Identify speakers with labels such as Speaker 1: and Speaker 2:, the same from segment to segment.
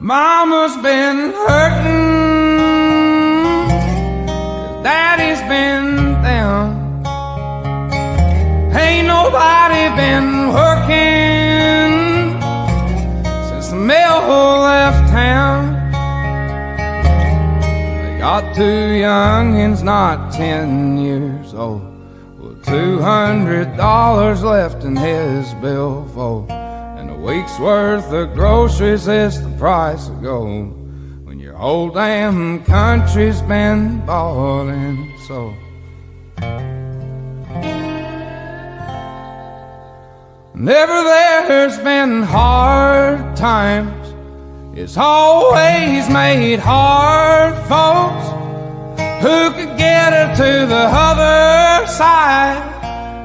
Speaker 1: Mama's been hurting, 'cause Daddy's been down. Ain't nobody been working since the mill left town. They got two youngins not 10 years old, with $200 left in his billfold. And a week's worth of groceries is the price of gold when your whole damn country's been bought and sold. Whenever there's been hard times, it's always made hard folks who could get her to the other side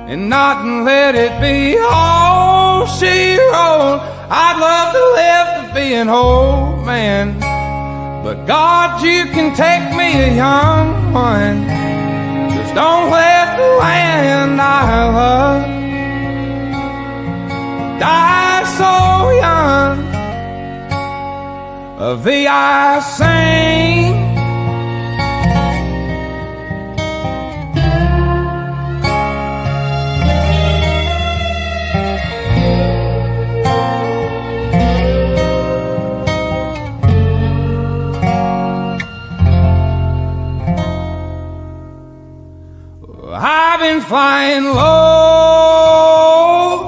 Speaker 1: and not let it be all she wrote. I'd love to live to be an old man, but God, you can take me a young one. Just don't let the land I love die so young. Of thee I sing, I've been flying low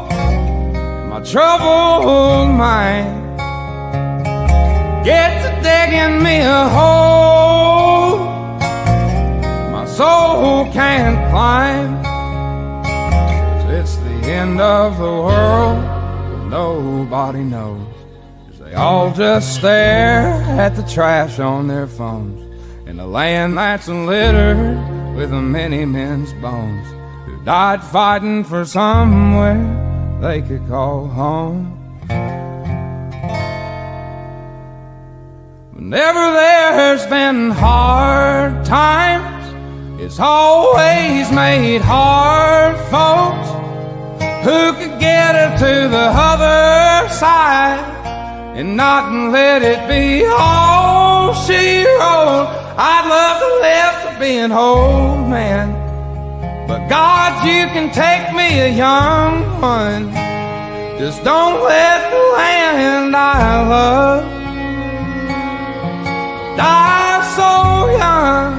Speaker 1: in my troubled mind. Get to digging me a hole my soul can't climb. It's the end of the world, but nobody knows, 'cause they all just stare at the trash on their phones in a land that's littered with many men's bones who died fighting for somewhere they could call home. Whenever there's been hard times, it's always made hard folks who could get her to the other side and not let it be all she wrote. I'd love to live to be an old man, but God, you can take me a young one. Just don't let the land I love die so young.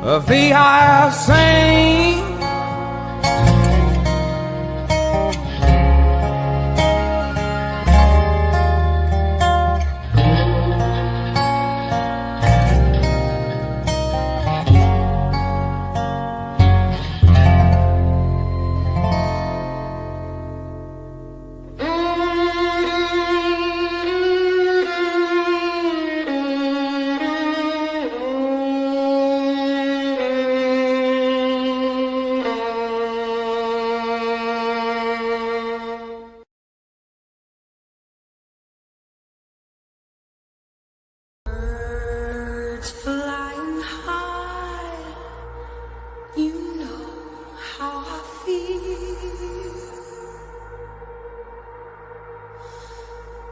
Speaker 1: Of thee I sing,
Speaker 2: flying high, you know how I feel.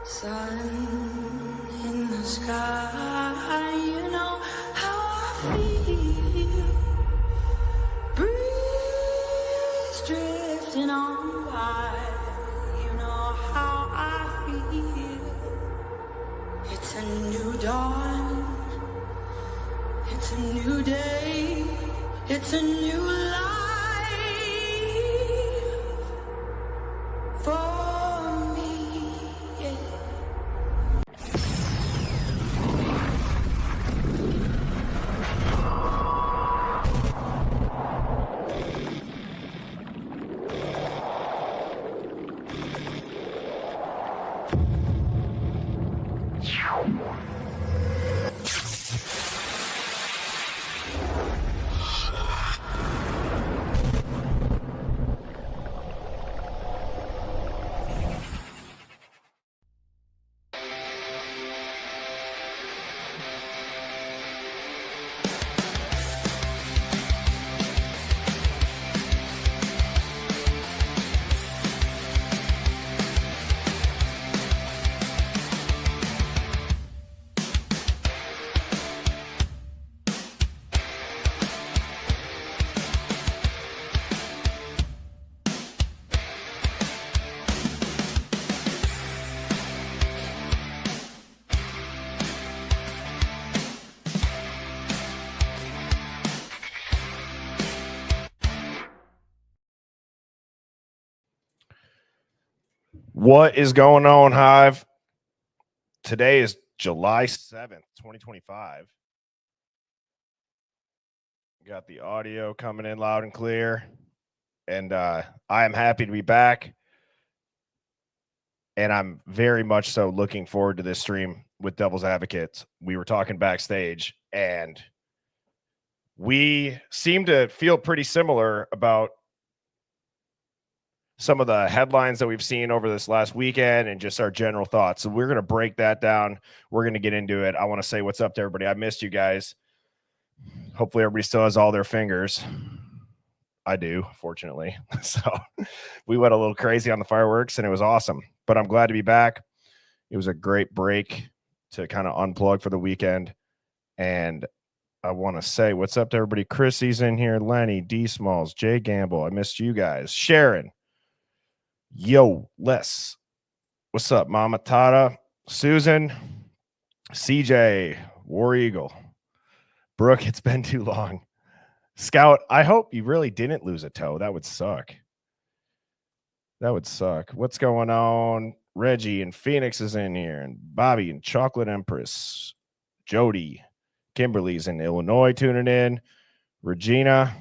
Speaker 2: Sun in the sky, you know how I feel. Breeze drifting on by, you know how I feel. It's a new dawn, it's a new day, it's a new life for me, yeah.
Speaker 3: What is going on, Hive? Today is July 7th, 2025. Got the audio coming in loud and clear. And I am happy to be back. And I'm very much so looking forward to this stream with Devil's Advocates. We were talking backstage, and we seem to feel pretty similar about some of the headlines that we've seen over this last weekend and just our general thoughts. So we're going to break that down. We're going to get into it. I want to say what's up to everybody. I missed you guys. Hopefully everybody still has all their fingers. I do, fortunately. So we went a little crazy on the fireworks and it was awesome, but I'm glad to be back. It was a great break to kind of unplug for the weekend. And I want to say what's up to everybody. Chrissy's in here. Lenny, D Smalls, Jay Gamble. I missed you guys. Sharon. Yo, Les. What's up, Mama Tata? Susan. CJ. War Eagle. Brooke, it's been too long. Scout, I hope you really didn't lose a toe. That would suck. That would suck. What's going on? Reggie and Phoenix is in here. And Bobby and Chocolate Empress. Jody. Kimberly's in Illinois tuning in. Regina.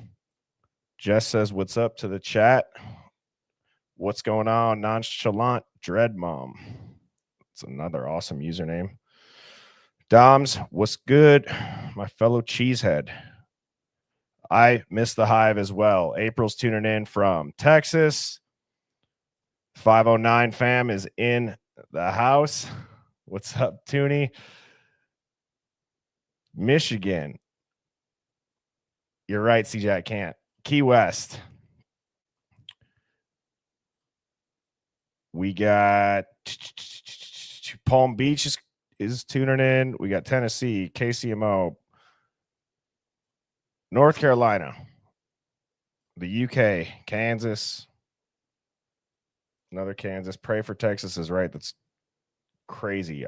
Speaker 3: Jess says, what's up to the chat? What's going on? Nonchalant Dread Mom. It's another awesome username. Doms, what's good? My fellow cheesehead. I miss the Hive as well. April's tuning in from Texas. 509 fam is in the house. What's up, Toonie? Michigan. You're right, CJ. I can't. Key West. We got Palm Beach is tuning in. We got Tennessee, KCMO, North Carolina, the UK, Kansas, another Kansas. Pray for Texas is right. That's crazy.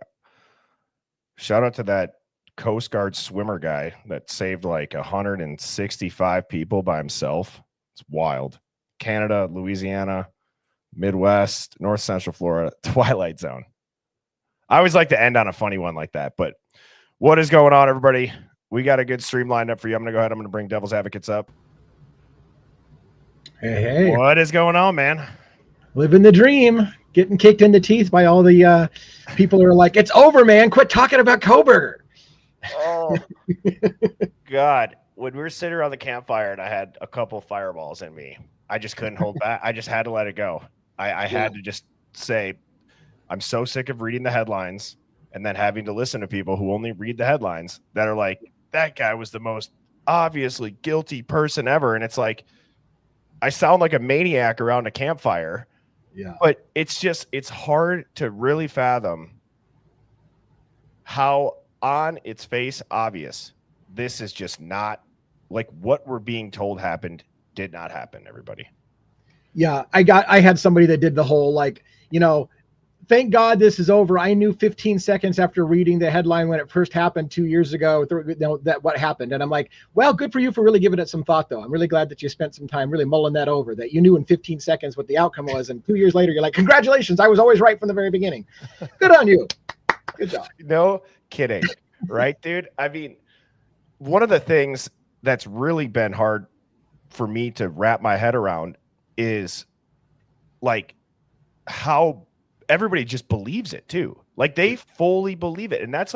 Speaker 3: Shout out to that Coast Guard swimmer guy that saved like 165 people by himself. It's wild. Canada, Louisiana, Midwest, North Central Florida, Twilight Zone. I always like to end on a funny one like that, but what is going on, everybody? We got a good stream lined up for you. I'm going to go ahead. I'm going to bring Devil's Advocates up.
Speaker 4: Hey.
Speaker 3: What is going on, man?
Speaker 4: Living the dream. Getting kicked in the teeth by all the people who are like, it's over, man. Quit talking about Kohberger.
Speaker 3: Oh, God. When we were sitting around the campfire and I had a couple fireballs in me, I just couldn't hold back. I just had to let it go. I had to just say, I'm so sick of reading the headlines and then having to listen to people who only read the headlines that are like, that guy was the most obviously guilty person ever. And it's like, I sound like a maniac around a campfire.
Speaker 4: Yeah.
Speaker 3: But it's just, it's hard to really fathom how on its face obvious this is just not like what we're being told happened did not happen, everybody.
Speaker 4: Yeah, I had somebody that did the whole like, thank God this is over. I knew 15 seconds after reading the headline when it first happened 2 years ago that what happened. And I'm like, well, good for you for really giving it some thought, though. I'm really glad that you spent some time really mulling that over, that you knew in 15 seconds what the outcome was. And 2 years later, you're like, congratulations. I was always right from the very beginning. Good on you. Good job.
Speaker 3: No kidding. Right, dude? I mean, one of the things that's really been hard for me to wrap my head around is like how everybody just believes it too. Like they fully believe it. And that's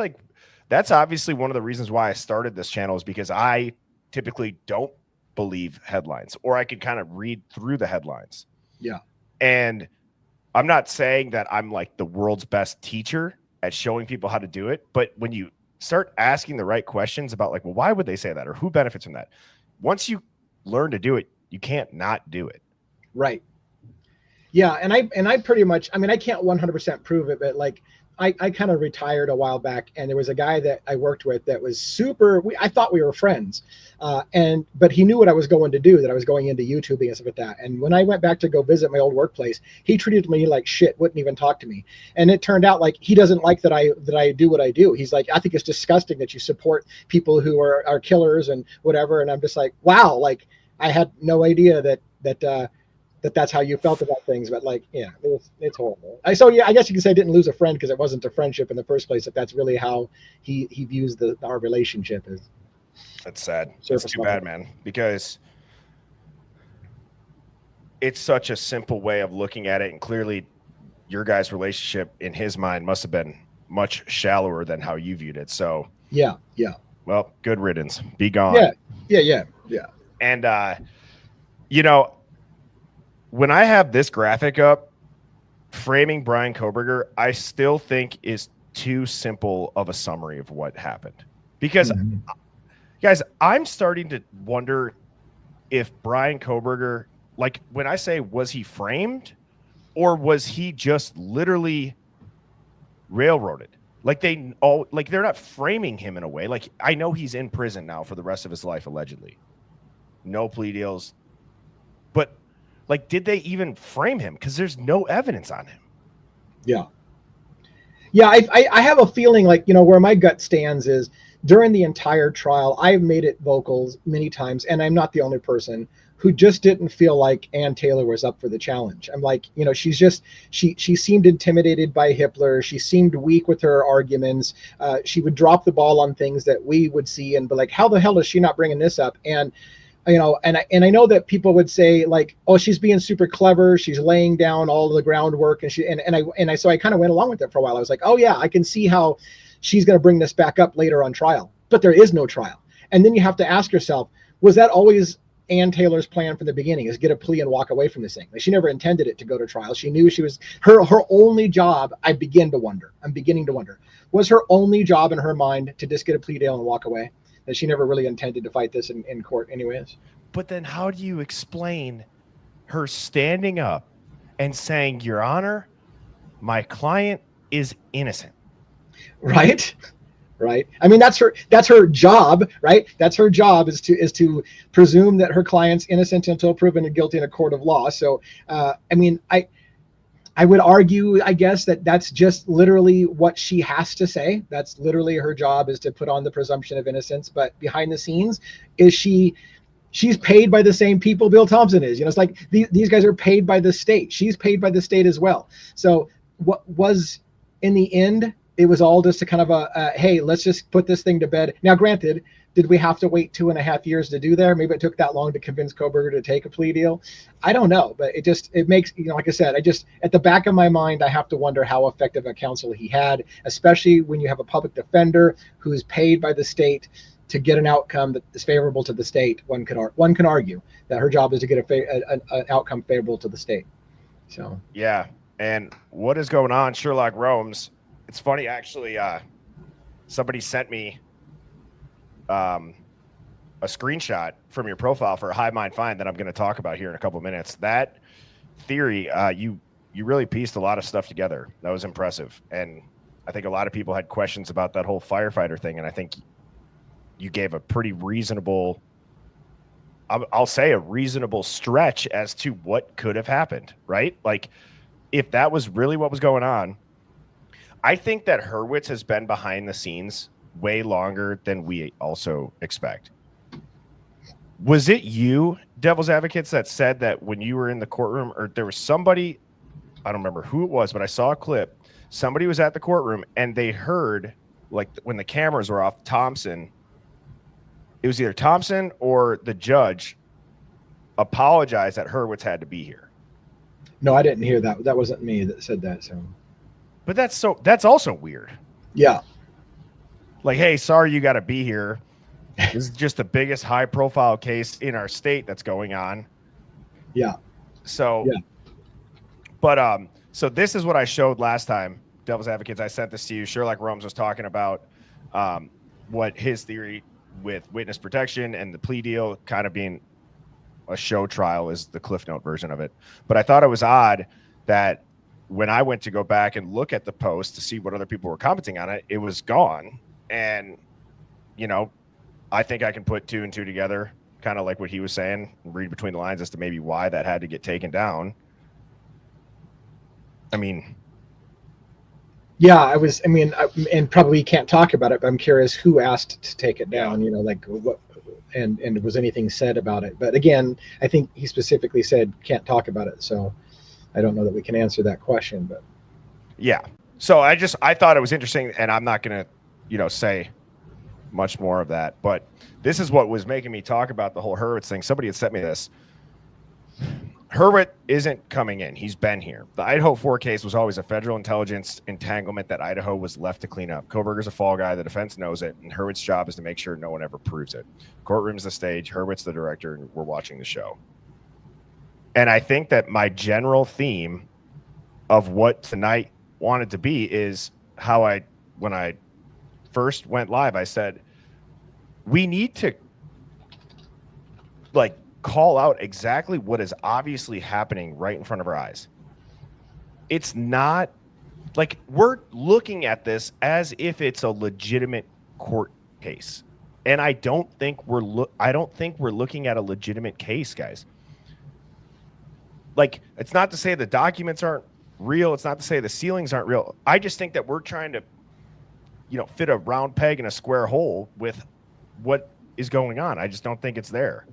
Speaker 3: obviously one of the reasons why I started this channel, is because I typically don't believe headlines, or I could kind of read through the headlines.
Speaker 4: Yeah.
Speaker 3: And I'm not saying that I'm like the world's best teacher at showing people how to do it, but when you start asking the right questions about like, well, why would they say that? Or who benefits from that? Once you learn to do it, you can't not do it.
Speaker 4: Right. Yeah. And I pretty much, I mean, I can't 100% prove it, but like I kind of retired a while back, and there was a guy that I worked with that was super, I thought we were friends. But he knew what I was going to do, that I was going into YouTubing and stuff like that. And when I went back to go visit my old workplace, he treated me like shit, wouldn't even talk to me. And it turned out like he doesn't like that I do what I do. He's like, I think it's disgusting that you support people who are killers and whatever. And I'm just like, wow, like I had no idea that that's how you felt about things, but like, yeah, it's horrible. So yeah, I guess you could say I didn't lose a friend because it wasn't a friendship in the first place. If that's really how he views our relationship is.
Speaker 3: That's sad. That's
Speaker 4: Surface
Speaker 3: too
Speaker 4: level.
Speaker 3: bad, man, because it's such a simple way of looking at it. And clearly your guys' relationship in his mind must have been much shallower than how you viewed it. So
Speaker 4: Yeah.
Speaker 3: well, good riddance. Be gone.
Speaker 4: Yeah.
Speaker 3: And, you know, when I have this graphic up, framing Bryan Kohberger, I still think is too simple of a summary of what happened. Because, guys, I'm starting to wonder if Bryan Kohberger, like when I say, was he framed or was he just literally railroaded? Like they're not framing him in a way. Like I know he's in prison now for the rest of his life, allegedly. No plea deals. But like, did they even frame him? Because there's no evidence on him.
Speaker 4: Yeah. I have a feeling like, where my gut stands is during the entire trial, I've made it vocals many times, and I'm not the only person who just didn't feel like Ann Taylor was up for the challenge. I'm like, she's just, she seemed intimidated by Hitler. She seemed weak with her arguments. She would drop the ball on things that we would see and be like, how the hell is she not bringing this up? And, I know that people would say like, oh, she's being super clever. She's laying down all the groundwork. And so I kind of went along with it for a while. I was like, oh yeah, I can see how she's going to bring this back up later on trial, but there is no trial. And then you have to ask yourself, was that always Ann Taylor's plan from the beginning, is get a plea and walk away from this thing? Like, she never intended it to go to trial. She knew she was her only job. I'm beginning to wonder, was her only job in her mind to just get a plea deal and walk away? That she never really intended to fight this in court anyways.
Speaker 3: But then how do you explain her standing up and saying, Your Honor, my client is innocent?
Speaker 4: Right. I mean, that's her job, right? That's her job is to presume that her client's innocent until proven guilty in a court of law. So, I mean, I would argue, I guess, that that's just literally what she has to say. That's literally her job, is to put on the presumption of innocence. But behind the scenes, she's paid by the same people Bill Thompson is. It's like these guys are paid by the state. She's paid by the state as well. So what was, in the end, it was all just a kind of a hey, let's just put this thing to bed. Now, granted, did we have to wait 2.5 years to do that? Maybe it took that long to convince Kohberger to take a plea deal. I don't know, but it makes, like I said, at the back of my mind, I have to wonder how effective a counsel he had, especially when you have a public defender who's paid by the state to get an outcome that is favorable to the state. One can argue that her job is to get an outcome favorable to the state. So
Speaker 3: yeah, and what is going on, Sherlock Holmes? It's funny, actually. Somebody sent me a screenshot from your profile for a Hive Mind find that I'm going to talk about here in a couple of minutes. That theory, you really pieced a lot of stuff together. That was impressive, and I think a lot of people had questions about that whole firefighter thing, and I think you gave a pretty reasonable, I'll say a reasonable stretch as to what could have happened, right? Like, if that was really what was going on, I think that Hurwitz has been behind the scenes way longer than we also expect. Was it you, Devil's Advocates, that said that when you were in the courtroom, or there was somebody, I don't remember who it was, but I saw a clip. Somebody was at the courtroom and they heard, like, when the cameras were off, Thompson, it was either Thompson or the judge apologized that Hurwitz had to be here.
Speaker 4: No, I didn't hear that. That wasn't me that said that. So,
Speaker 3: but that's also weird.
Speaker 4: Yeah.
Speaker 3: Like, hey, sorry you got to be here. This is just the biggest high-profile case in our state that's going on.
Speaker 4: Yeah.
Speaker 3: So,
Speaker 4: yeah.
Speaker 3: But so this is what I showed last time, Devil's Advocates. I sent this to you. Sherlock Holmes was talking about what his theory with witness protection and the plea deal kind of being a show trial is the Cliff Note version of it. But I thought it was odd that when I went to go back and look at the post to see what other people were commenting on it, it was gone. And, I think I can put 2 and 2 together, kind of like what he was saying, and read between the lines as to maybe why that had to get taken down. I mean,
Speaker 4: yeah, and probably can't talk about it, but I'm curious who asked to take it down. Like what? and was anything said about it. But again, I think he specifically said can't talk about it. So I don't know that we can answer that question. But
Speaker 3: yeah. So I thought it was interesting, and I'm not going to, say much more of that. But this is what was making me talk about the whole Hurwitz thing. Somebody had sent me this. Hurwitz isn't coming in. He's been here. The Idaho 4 case was always a federal intelligence entanglement that Idaho was left to clean up. Kohberger's a fall guy. The defense knows it, and Hurwitz's job is to make sure no one ever proves it. Courtroom's the stage. Hurwitz the director, and we're watching the show. And I think that my general theme of what tonight wanted to be is how when I first went live, I said, we need to call out exactly what is obviously happening right in front of our eyes. It's not like we're looking at this as if it's a legitimate court case. And I don't think we're looking at a legitimate case, guys. Like, it's not to say the documents aren't real. It's not to say the ceilings aren't real. I just think that we're trying to, fit a round peg in a square hole with what is going on. I just don't think it's there.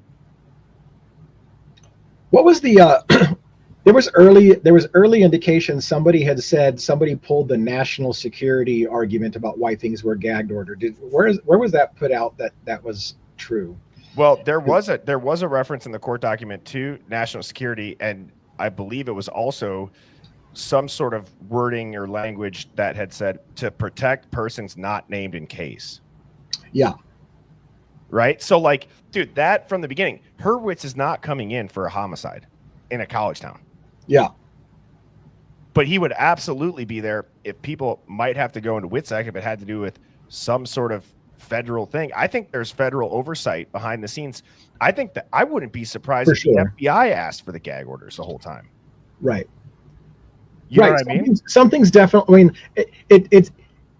Speaker 4: what was the there was early indication somebody had said somebody pulled the national security argument about why things were gag ordered. Where was that put out that was true?
Speaker 3: Well, there was a reference in the court document to national security, and I believe it was also some sort of wording or language that had said to protect persons not named in case.
Speaker 4: Yeah.
Speaker 3: Right? So, dude, that from the beginning, Hurwitz is not coming in for a homicide in a college town.
Speaker 4: Yeah.
Speaker 3: But he would absolutely be there if people might have to go into WITSEC if it had to do with some sort of federal thing. I think there's federal oversight behind the scenes. I think that I wouldn't be surprised if the FBI asked for the gag orders the whole time.
Speaker 4: Right.
Speaker 3: You know what I mean?
Speaker 4: Something's definitely, I mean,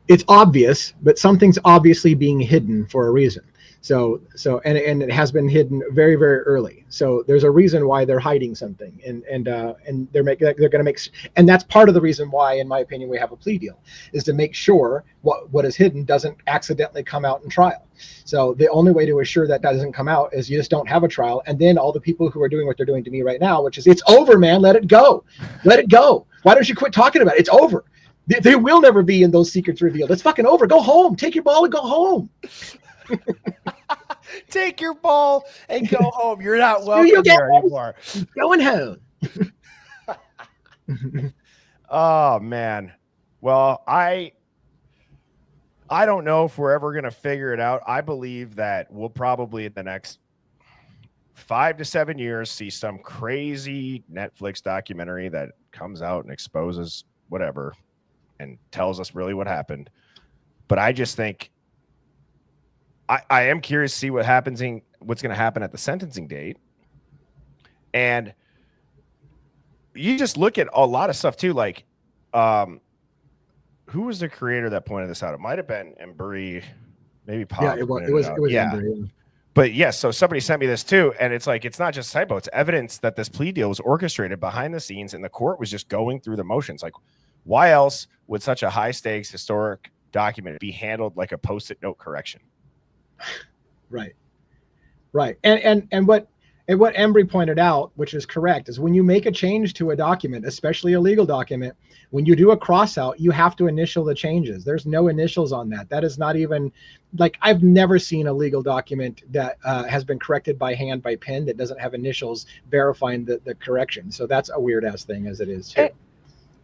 Speaker 4: it's obvious, but something's obviously being hidden for a reason. So and it has been hidden very, very early. So there's a reason why they're hiding something, and they're going to make, and that's part of the reason why, in my opinion, we have a plea deal, is to make sure what is hidden doesn't accidentally come out in trial. So the only way to assure that doesn't come out is you just don't have a trial, and then all the people who are doing what they're doing to me right now, which is it's over, man, let it go. Why don't you quit talking about it? It's over. They will never be in those secrets revealed. It's fucking over. Go home. Take your ball and go home.
Speaker 3: Take your ball and go home. You're not welcome here anymore.
Speaker 4: Going home.
Speaker 3: Oh man. Well, I don't know if we're ever gonna figure it out. I believe that we'll probably in the next 5 to 7 years see some crazy Netflix documentary that comes out and exposes whatever and tells us really what happened. But I just think I am curious to see what's going to happen at the sentencing date. And you just look at a lot of stuff too. Like, who was the creator that pointed this out? It might've been Embry, maybe Pop.
Speaker 4: Yeah, it was
Speaker 3: yeah.
Speaker 4: Embry, yeah.
Speaker 3: But yes, so somebody sent me this too. And it's like, it's not just typo. It's evidence that this plea deal was orchestrated behind the scenes and the court was just going through the motions. Like, why else would such a high stakes historic document be handled like a post-it note correction?
Speaker 4: Right. And what Embry pointed out, which is correct, is when you make a change to a document, especially a legal document, when you do a cross out, you have to initial the changes. There's no initials on that. That is not even, like, I've never seen a legal document that has been corrected by hand by pen that doesn't have initials verifying the correction. So that's a weird ass thing as it is too.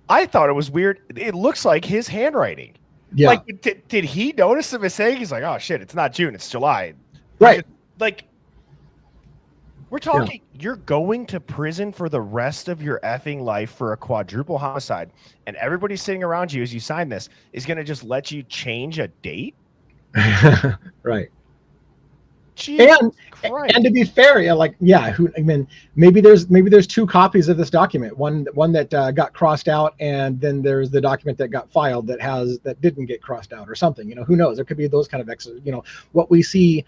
Speaker 3: I thought it was weird. It looks like his handwriting. Yeah. Like, did he notice the mistake? He's like, oh shit, it's not June, it's July.
Speaker 4: Right.
Speaker 3: Like, we're talking, you're going to prison for the rest of your effing life for a quadruple homicide, and everybody sitting around you as you sign this is going to just let you change a date?
Speaker 4: Right.
Speaker 3: Jesus
Speaker 4: and to be fair, maybe there's two copies of this document. One that got crossed out, and then there's the document that got filed that didn't get crossed out or something. Who knows? There could be those kind of exes. What we see,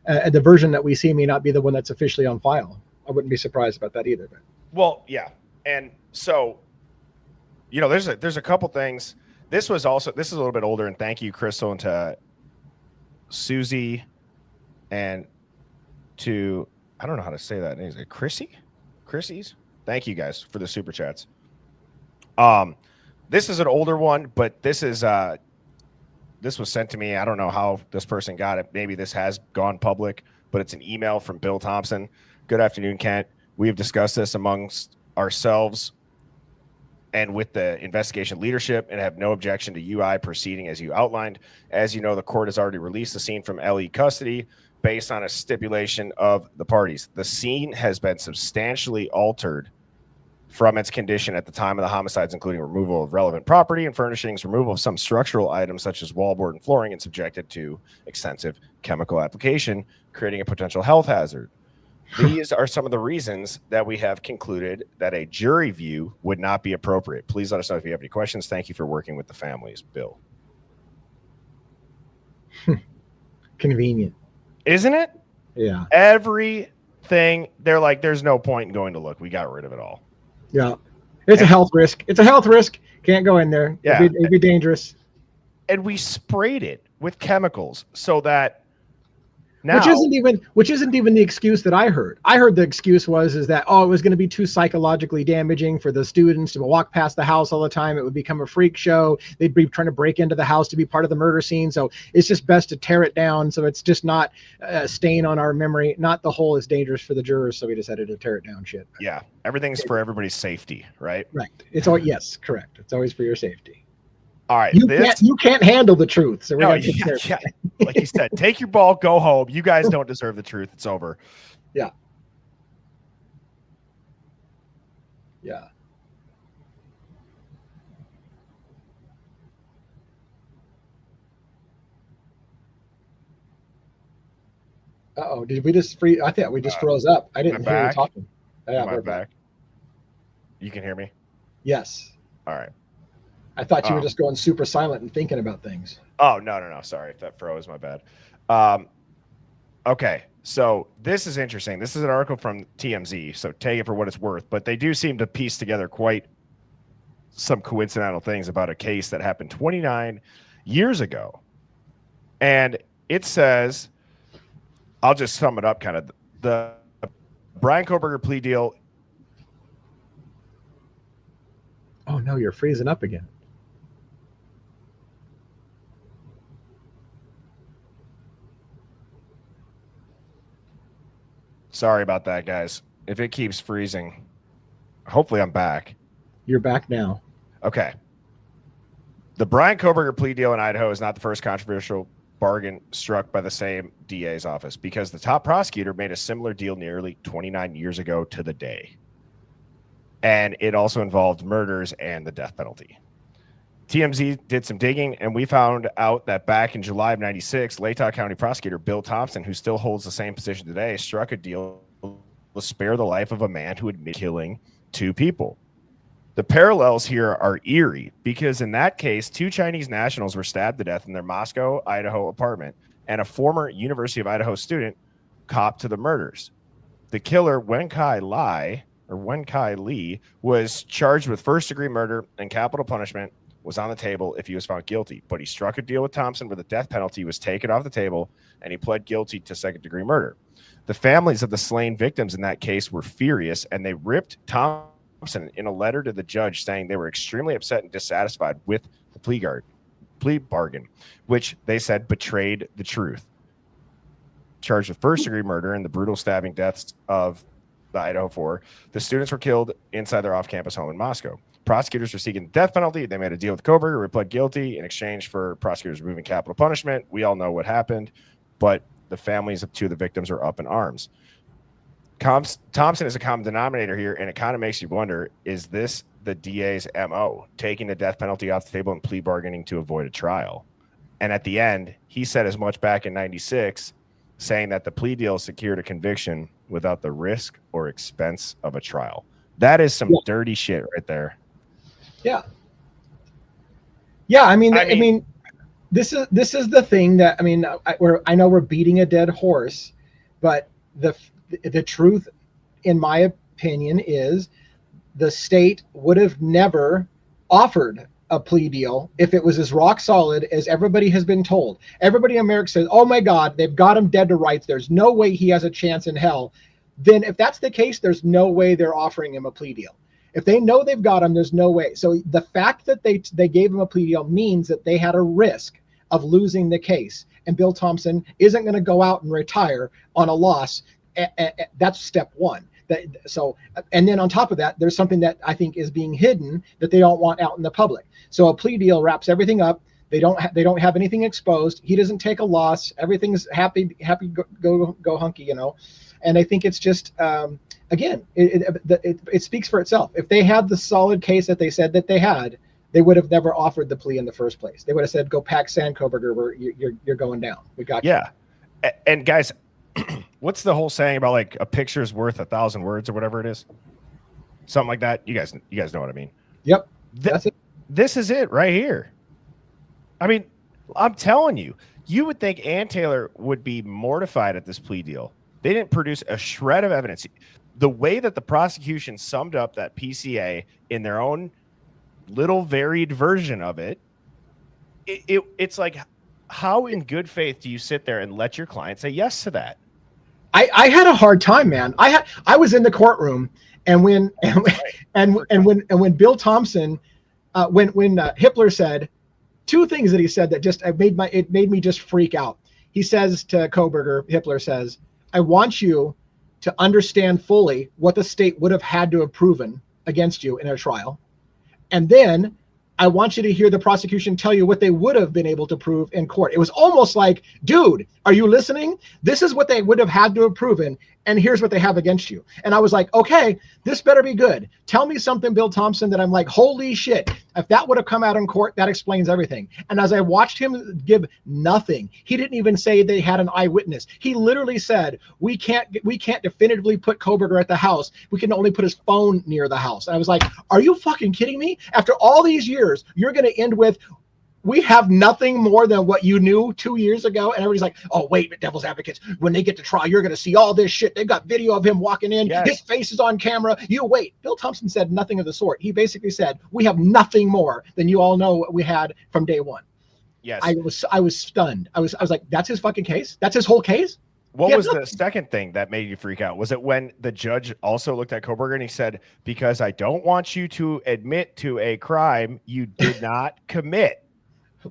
Speaker 4: the version that we see may not be the one that's officially on file. I wouldn't be surprised about that either. But.
Speaker 3: Well, yeah, and so there's a couple things. This is a little bit older, and thank you, Crystal, and to Susie and to, I don't know how to say that name. Is it Chrissy's? Thank you guys for the super chats. This is an older one, but this was sent to me. I don't know how this person got it. Maybe this has gone public, but it's an email from Bill Thompson. Good afternoon, Kent. We have discussed this amongst ourselves and with the investigation leadership and have no objection to UI proceeding as you outlined. As you know, the court has already released the scene from LE custody based on a stipulation of the parties. The scene has been substantially altered from its condition at the time of the homicides, including removal of relevant property and furnishings, removal of some structural items such as wallboard and flooring, and subjected to extensive chemical application, creating a potential health hazard. These are some of the reasons that we have concluded that a jury view would not be appropriate. Please let us know if you have any questions. Thank you for working with the families, Bill.
Speaker 4: Convenient.
Speaker 3: Isn't it?
Speaker 4: Yeah.
Speaker 3: Everything, they're like, there's no point in going to look. We got rid of it all.
Speaker 4: Yeah. It's a health risk. It's a health risk. Can't go in there.
Speaker 3: Yeah.
Speaker 4: It'd be dangerous.
Speaker 3: And we sprayed it with chemicals so that now,
Speaker 4: which isn't even the excuse that I heard. I heard the excuse is that, it was going to be too psychologically damaging for the students to walk past the house all the time. It would become a freak show. They'd be trying to break into the house to be part of the murder scene. So it's just best to tear it down. So it's just not a stain on our memory. Not the whole is dangerous for the jurors. So we decided to tear it down. Shit.
Speaker 3: Yeah. Everything's for everybody's safety, right?
Speaker 4: Right. It's all, yes, correct. It's always for your safety.
Speaker 3: All right.
Speaker 4: You can't handle the truth. So we're going to
Speaker 3: yeah. Like you said, take your ball, go home. You guys don't deserve the truth. It's over.
Speaker 4: Yeah. Yeah. Uh-oh. Did we just freeze? I thought we just froze up. I didn't hear you talking. Yeah, we're back.
Speaker 3: You can hear me?
Speaker 4: Yes.
Speaker 3: All right.
Speaker 4: I thought you were just going super silent and thinking about things.
Speaker 3: Oh, no. Sorry if that froze, my bad. Okay, so this is interesting. This is an article from TMZ, so take it for what it's worth. But they do seem to piece together quite some coincidental things about a case that happened 29 years ago. And it says, I'll just sum it up kind of. The Bryan Kohberger plea deal.
Speaker 4: Oh, no, you're freezing up again.
Speaker 3: Sorry about that, guys. If it keeps freezing, hopefully I'm back.
Speaker 4: You're back now.
Speaker 3: Okay. The Bryan Kohberger plea deal in Idaho is not the first controversial bargain struck by the same DA's office, because the top prosecutor made a similar deal nearly 29 years ago to the day. And it also involved murders and the death penalty. TMZ did some digging, and we found out that back in July of 96, Latah County prosecutor Bill Thompson, who still holds the same position today, struck a deal to spare the life of a man who admitted killing 2 people. The parallels here are eerie, because in that case, 2 Chinese nationals were stabbed to death in their Moscow, Idaho apartment, and a former University of Idaho student copped to the murders. The killer, Wen Kai Li, was charged with first-degree murder, and capital punishment was on the table if he was found guilty. But he struck a deal with Thompson where the death penalty was taken off the table, and he pled guilty to second-degree murder. The families of the slain victims in that case were furious, and they ripped Thompson in a letter to the judge saying they were extremely upset and dissatisfied with the plea bargain, which they said betrayed the truth. Charged with first-degree murder and the brutal stabbing deaths of the Idaho 4, the students were killed inside their off-campus home in Moscow. Prosecutors were seeking the death penalty. They made a deal with Kohberger, who pled guilty in exchange for prosecutors removing capital punishment. We all know what happened, but the families of 2 of the victims are up in arms. Thompson is a common denominator here, and it kind of makes you wonder, is this the DA's MO, taking the death penalty off the table and plea bargaining to avoid a trial? And at the end, he said as much back in 96, saying that the plea deal secured a conviction without the risk or expense of a trial. That is some dirty shit right there.
Speaker 4: Yeah. I mean, this is the thing that, I mean, I know we're beating a dead horse, but the truth, in my opinion, is the state would have never offered a plea deal if it was as rock solid as everybody has been told. Everybody in America says, oh my God, they've got him dead to rights. There's no way he has a chance in hell. Then if that's the case, there's no way they're offering him a plea deal. If they know they've got him, there's no way. So the fact that they gave him a plea deal means that they had a risk of losing the case. And Bill Thompson isn't going to go out and retire on a loss. That's step one. So, and then on top of that, there's something that I think is being hidden that they don't want out in the public. So a plea deal wraps everything up. They don't have anything exposed. He doesn't take a loss. Everything's happy, go hunky, you know. And I think it's just, again, it speaks for itself. If they had the solid case that they said that they had, they would have never offered the plea in the first place. They would have said, go pack sand, Kohberger, you're going down. We got you.
Speaker 3: Yeah. And guys, what's the whole saying about like a picture's worth 1,000 words or whatever it is? Something like that. You guys know what I mean?
Speaker 4: Yep. That's it.
Speaker 3: This is it right here. I mean, I'm telling you, you would think Ann Taylor would be mortified at this plea deal. They didn't produce a shred of evidence. The way that the prosecution summed up that PCA in their own little varied version of it, it's like, how in good faith do you sit there and let your client say yes to that?
Speaker 4: I had a hard time, man. I was in the courtroom, and when Bill Thompson, when Hippler said two things that he said that just it made me just freak out. He says to Kohberger, Hippler says, I want you to understand fully what the state would have had to have proven against you in a trial. And then I want you to hear the prosecution tell you what they would have been able to prove in court. It was almost like, dude, are you listening? This is what they would have had to have proven, and here's what they have against you. And I was like, okay, this better be good. Tell me something, Bill Thompson, that I'm like, holy shit. If that would have come out in court, that explains everything. And as I watched him give nothing, he didn't even say they had an eyewitness. He literally said, we can't definitively put Kohberger at the house. We can only put his phone near the house. And I was like, are you fucking kidding me? After all these years, you're going to end with, we have nothing more than what you knew 2 years ago. And everybody's like, oh, wait, devil's advocates, when they get to trial, you're going to see all this shit. They've got video of him walking in. Yes. His face is on camera. You wait. Bill Thompson said nothing of the sort. He basically said, we have nothing more than you all know what we had from day one.
Speaker 3: Yes.
Speaker 4: I was stunned. I was like, that's his fucking case? That's his whole case?
Speaker 3: What was the second thing that made you freak out? Was it when the judge also looked at Kohberger and he said, because I don't want you to admit to a crime you did not commit?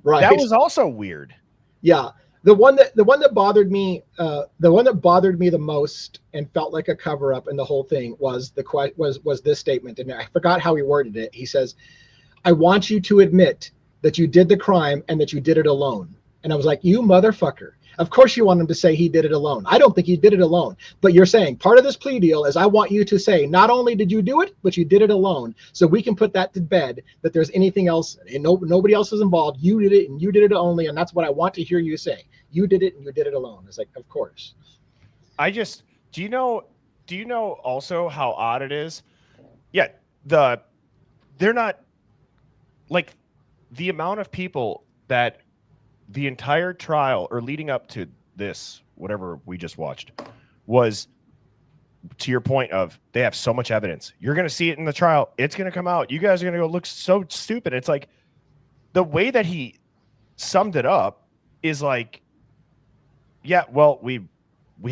Speaker 3: Right. That was also weird.
Speaker 4: Yeah. The one that bothered me the most and felt like a cover up in the whole thing was this statement. And I forgot how he worded it. He says, I want you to admit that you did the crime and that you did it alone. And I was like, you motherfucker. Of course you want him to say he did it alone. I don't think he did it alone. But you're saying part of this plea deal is I want you to say not only did you do it, but you did it alone. So we can put that to bed that there's anything else and nobody else is involved. You did it and you did it only. And that's what I want to hear you say. You did it and you did it alone. It's like, of course.
Speaker 3: Do you know also how odd it is? Yeah. They're not like the amount of people that the entire trial or leading up to this, whatever we just watched, was to your point of they have so much evidence. You're going to see it in the trial. It's going to come out. You guys are going to go look so stupid. It's like the way that he summed it up is like, yeah, well, we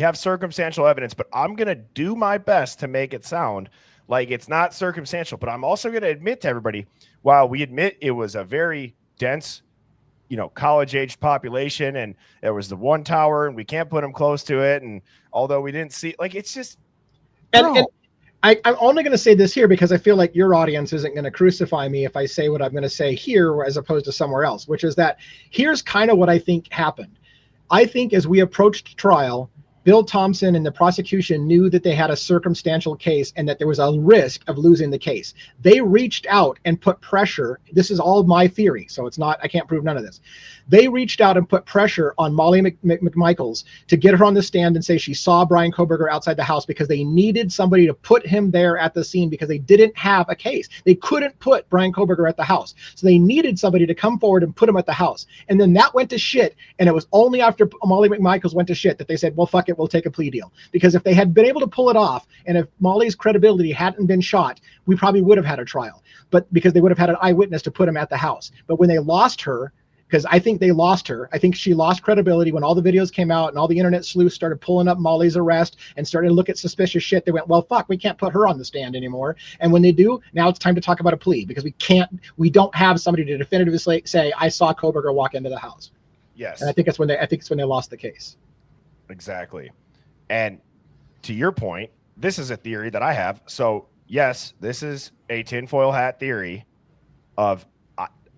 Speaker 3: have circumstantial evidence, but I'm going to do my best to make it sound like it's not circumstantial. But I'm also going to admit to everybody, while we admit it was a very dense, college-aged population, and there was the one tower, and we can't put them close to it. And although we didn't see, like, it's just.
Speaker 4: And I'm only going to say this here because I feel like your audience isn't going to crucify me if I say what I'm going to say here as opposed to somewhere else, which is that here's kind of what I think happened. I think as we approached trial, Bill Thompson and the prosecution knew that they had a circumstantial case and that there was a risk of losing the case. They reached out and put pressure. This is all my theory, so it's not, I can't prove none of this. They reached out and put pressure on Molly McMichaels to get her on the stand and say she saw Bryan Kohberger outside the house because they needed somebody to put him there at the scene because they didn't have a case. They couldn't put Bryan Kohberger at the house. So they needed somebody to come forward and put him at the house. And then that went to shit. And it was only after Molly McMichaels went to shit that they said, well, fuck it. it, we'll take a plea deal. Because if they had been able to pull it off, and if Molly's credibility hadn't been shot, we probably would have had a trial. But because they would have had an eyewitness to put him at the house. But when they lost her, because I think they lost her. I think she lost credibility when all the videos came out and all the internet sleuths started pulling up Molly's arrest and started to look at suspicious shit. They went, well, fuck, we can't put her on the stand anymore. And when they do, now it's time to talk about a plea, because we don't have somebody to definitively say, I saw Kohberger walk into the house.
Speaker 3: Yes.
Speaker 4: And I think it's when they lost the case. Exactly.
Speaker 3: And to your point, this is a theory that I have. So yes, this is a tinfoil hat theory of,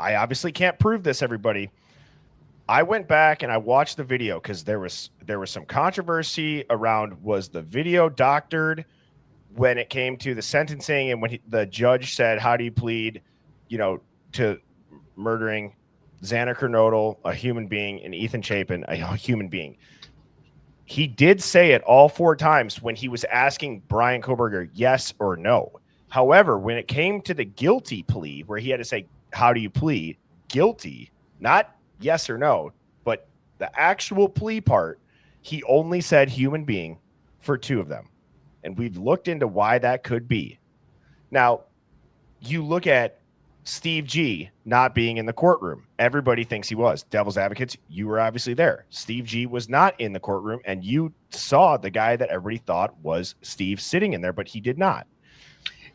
Speaker 3: I obviously can't prove this, everybody. I went back and I watched the video because there was some controversy around, was the video doctored when it came to the sentencing, and when the judge said, how do you plead, to murdering Xander Kernodle, a human being, and Ethan Chapin, a human being. He did say it all 4 times when he was asking Bryan Kohberger yes or no. However, when it came to the guilty plea, where he had to say, how do you plead? Guilty, not yes or no, but the actual plea part, he only said human being for 2 of them. And we've looked into why that could be. Now, you look at Steve G not being in the courtroom. Everybody thinks he was. Devil's advocates, you were obviously there. Steve G was not in the courtroom, and you saw the guy that everybody thought was Steve sitting in there, but he did not.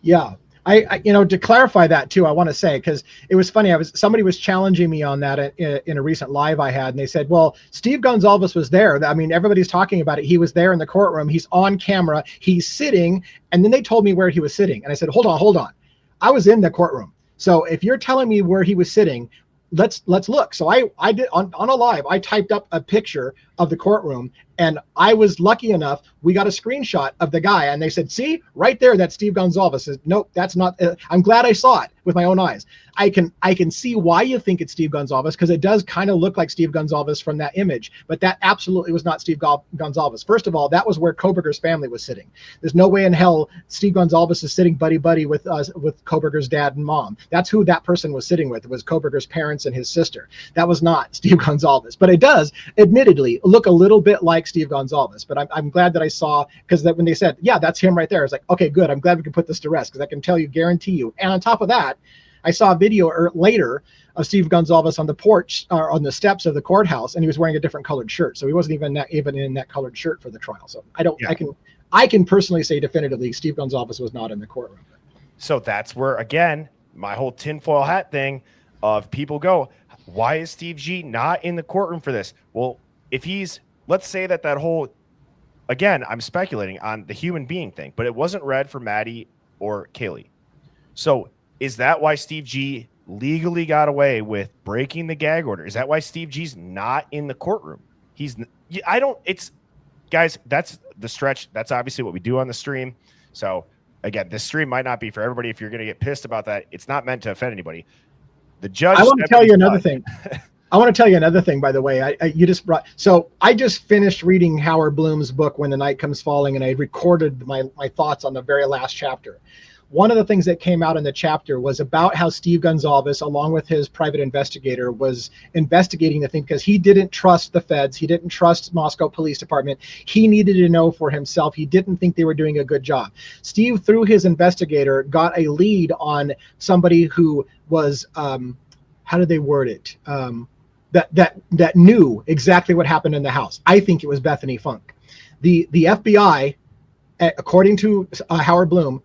Speaker 4: Yeah. I to clarify that too, I want to say, because it was funny. Somebody was challenging me on that in a recent live I had, and they said, well, Steve Gonzalez was there. I mean, everybody's talking about it. He was there in the courtroom. He's on camera. He's sitting. And then they told me where he was sitting. And I said, hold on. I was in the courtroom. So if you're telling me where he was sitting, let's look. So I did on a live, I typed up a picture of the courtroom, and I was lucky enough, we got a screenshot of the guy, and they said, see right there, that's Steve Gonzalez. I said, nope, that's not. I'm glad I saw it with my own eyes. I can see why you think it's Steve Gonzalez, because it does kind of look like Steve Gonzalez from that image, but that absolutely was not Steve Gonzalez. First of all, that was where Kohberger's family was sitting. There's no way in hell Steve Gonzalez is sitting buddy with Kohberger's dad and mom. That's who that person was sitting with. It was Kohberger's parents and his sister. That was not Steve Gonzalez, but it does admittedly look a little bit like Steve Gonzalez. But I'm glad that I saw, because when they said, yeah, that's him right there, I was like, okay, good. I'm glad we can put this to rest, because I can guarantee you. And on top of that, I saw a video later of Steve Gonzalez on the porch or on the steps of the courthouse, and he was wearing a different colored shirt. So he wasn't even in that colored shirt for the trial. So I can personally say definitively Steve Gonzalez was not in the courtroom.
Speaker 3: So that's where, again, my whole tinfoil hat thing of people go, why is Steve G not in the courtroom for this? Well, if let's say that whole, again, I'm speculating on the human being thing, but it wasn't read for Maddie or Kaylee. So is that why Steve G legally got away with breaking the gag order? Is that why Steve G's not in the courtroom? Guys, that's the stretch. That's obviously what we do on the stream. So again, this stream might not be for everybody. If you're going to get pissed about that, it's not meant to offend anybody. The judge.
Speaker 4: I want to tell you another thing. By the way. I just finished reading Howard Bloom's book, When the Night Comes Falling, and I recorded my thoughts on the very last chapter. One of the things that came out in the chapter was about how Steve Gonzalez, along with his private investigator, was investigating the thing because he didn't trust the feds. He didn't trust Moscow Police Department. He needed to know for himself. He didn't think they were doing a good job. Steve, through his investigator, got a lead on somebody who was, how did they word it? That knew exactly what happened in the house. I think it was Bethany Funk. The FBI, according to Howard Bloom,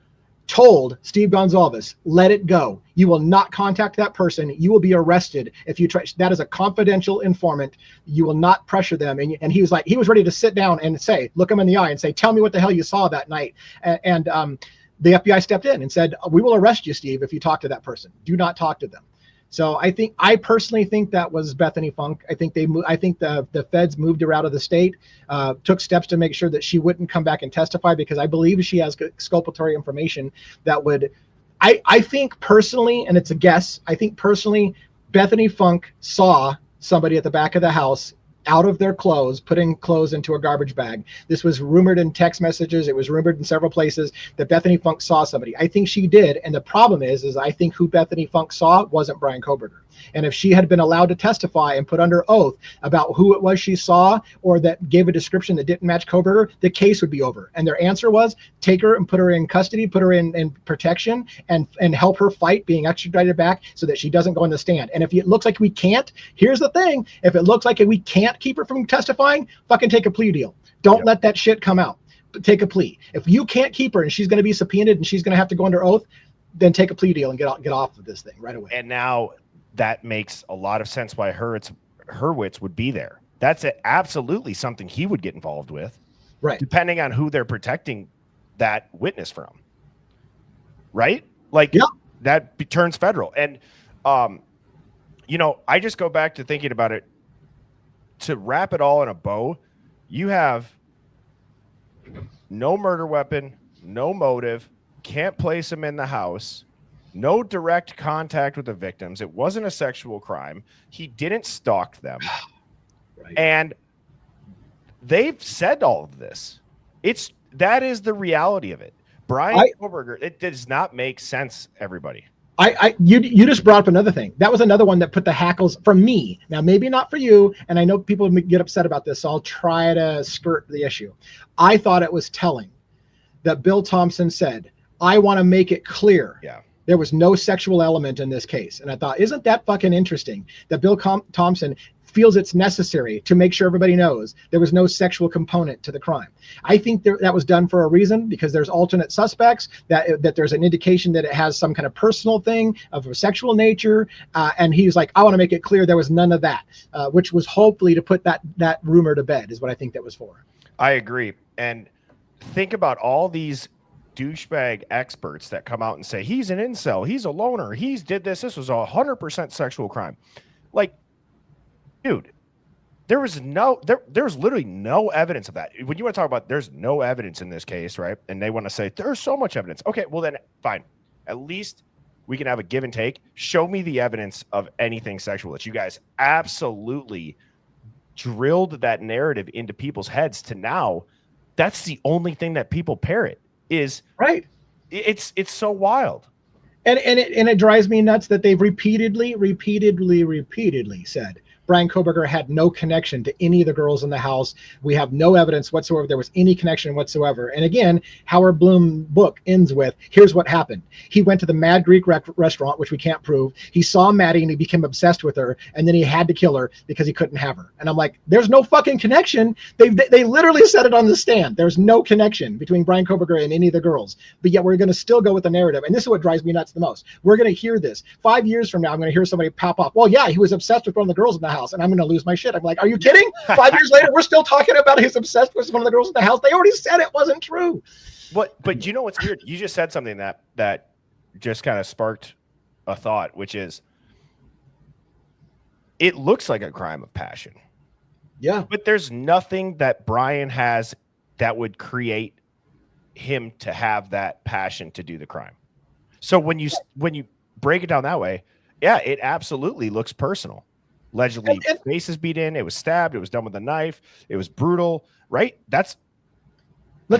Speaker 4: told Steve Gonzalez, let it go. You will not contact that person. You will be arrested if you try. That is a confidential informant. You will not pressure them. And he was like, he was ready to sit down and say, look him in the eye and say, tell me what the hell you saw that night. And the FBI stepped in and said, we will arrest you, Steve, if you talk to that person. Do not talk to them. So I personally think that was Bethany Funk. I think the feds moved her out of the state, took steps to make sure that she wouldn't come back and testify, because I believe she has exculpatory information that would, I think personally, and it's a guess, I think personally, Bethany Funk saw somebody at the back of the house out of their clothes, putting clothes into a garbage bag. This was rumored in text messages. It was rumored in several places that Bethany Funk saw somebody. I think she did. And the problem is I think who Bethany Funk saw wasn't Bryan Kohberger. And if she had been allowed to testify and put under oath about who it was she saw or that gave a description that didn't match Kohberger, the case would be over. And their answer was take her and put her in custody, put her in protection, and help her fight being extradited back so that she doesn't go on the stand. And if it looks like we can't, here's the thing, if it looks like we can't keep her from testifying, fucking take a plea deal. Don't let that shit come out. Take a plea. If you can't keep her and she's going to be subpoenaed and she's going to have to go under oath, then take a plea deal and get off of this thing right away.
Speaker 3: And now that makes a lot of sense why Hurwitz would be there. That's absolutely something he would get involved with,
Speaker 4: right?
Speaker 3: Depending on who they're protecting that witness from, right? Like, that turns federal. And I just go back to thinking about it. To wrap it all in a bow, you have no murder weapon, no motive, can't place him in the house, no direct contact with the victims. It wasn't a sexual crime. He didn't stalk them. Right. And they've said all of this. That is the reality of it. Bryan Kohberger, it does not make sense, everybody.
Speaker 4: You just brought up another thing. That was another one that put the hackles for me. Now, maybe not for you, and I know people get upset about this, so I'll try to skirt the issue. I thought it was telling that Bill Thompson said, I want to make it clear there was no sexual element in this case. And I thought, isn't that fucking interesting that Bill Thompson feels it's necessary to make sure everybody knows there was no sexual component to the crime. I think that was done for a reason, because there's alternate suspects, that there's an indication that it has some kind of personal thing of a sexual nature. And he's like, I want to make it clear there was none of that, which was hopefully to put that rumor to bed is what I think that was for.
Speaker 3: I agree. And think about all these douchebag experts that come out and say, he's an incel, he's a loner, he's did this was 100% sexual crime. Like, dude, there was literally no evidence of that. When you want to talk about there's no evidence in this case, right? And they want to say there's so much evidence. Okay, well then fine. At least we can have a give and take. Show me the evidence of anything sexual that you guys absolutely drilled that narrative into people's heads to now. That's the only thing that people parrot is
Speaker 4: right.
Speaker 3: It's so wild.
Speaker 4: And it drives me nuts that they've repeatedly said Bryan Kohberger had no connection to any of the girls in the house. We have no evidence whatsoever there was any connection whatsoever. And again, Howard Bloom's book ends with, here's what happened. He went to the Mad Greek restaurant, which we can't prove. He saw Maddie and he became obsessed with her. And then he had to kill her because he couldn't have her. And I'm like, there's no fucking connection. They literally said it on the stand. There's no connection between Bryan Kohberger and any of the girls. But yet we're going to still go with the narrative. And this is what drives me nuts the most. We're going to hear this 5 years from now. I'm going to hear somebody pop up. Well, yeah, he was obsessed with one of the girls in the house, and I'm going to lose my shit. I'm like, are you kidding? 5 years later, we're still talking about he's obsessed with one of the girls in the house. They already said it wasn't true.
Speaker 3: But you know what's weird? You just said something that just kind of sparked a thought, which is it looks like a crime of passion.
Speaker 4: Yeah.
Speaker 3: But there's nothing that Bryan has that would create him to have that passion to do the crime. So when you break it down that way, yeah, it absolutely looks personal. Allegedly, face is beat in, it was stabbed, it was done with a knife, it was brutal, right?
Speaker 4: Let's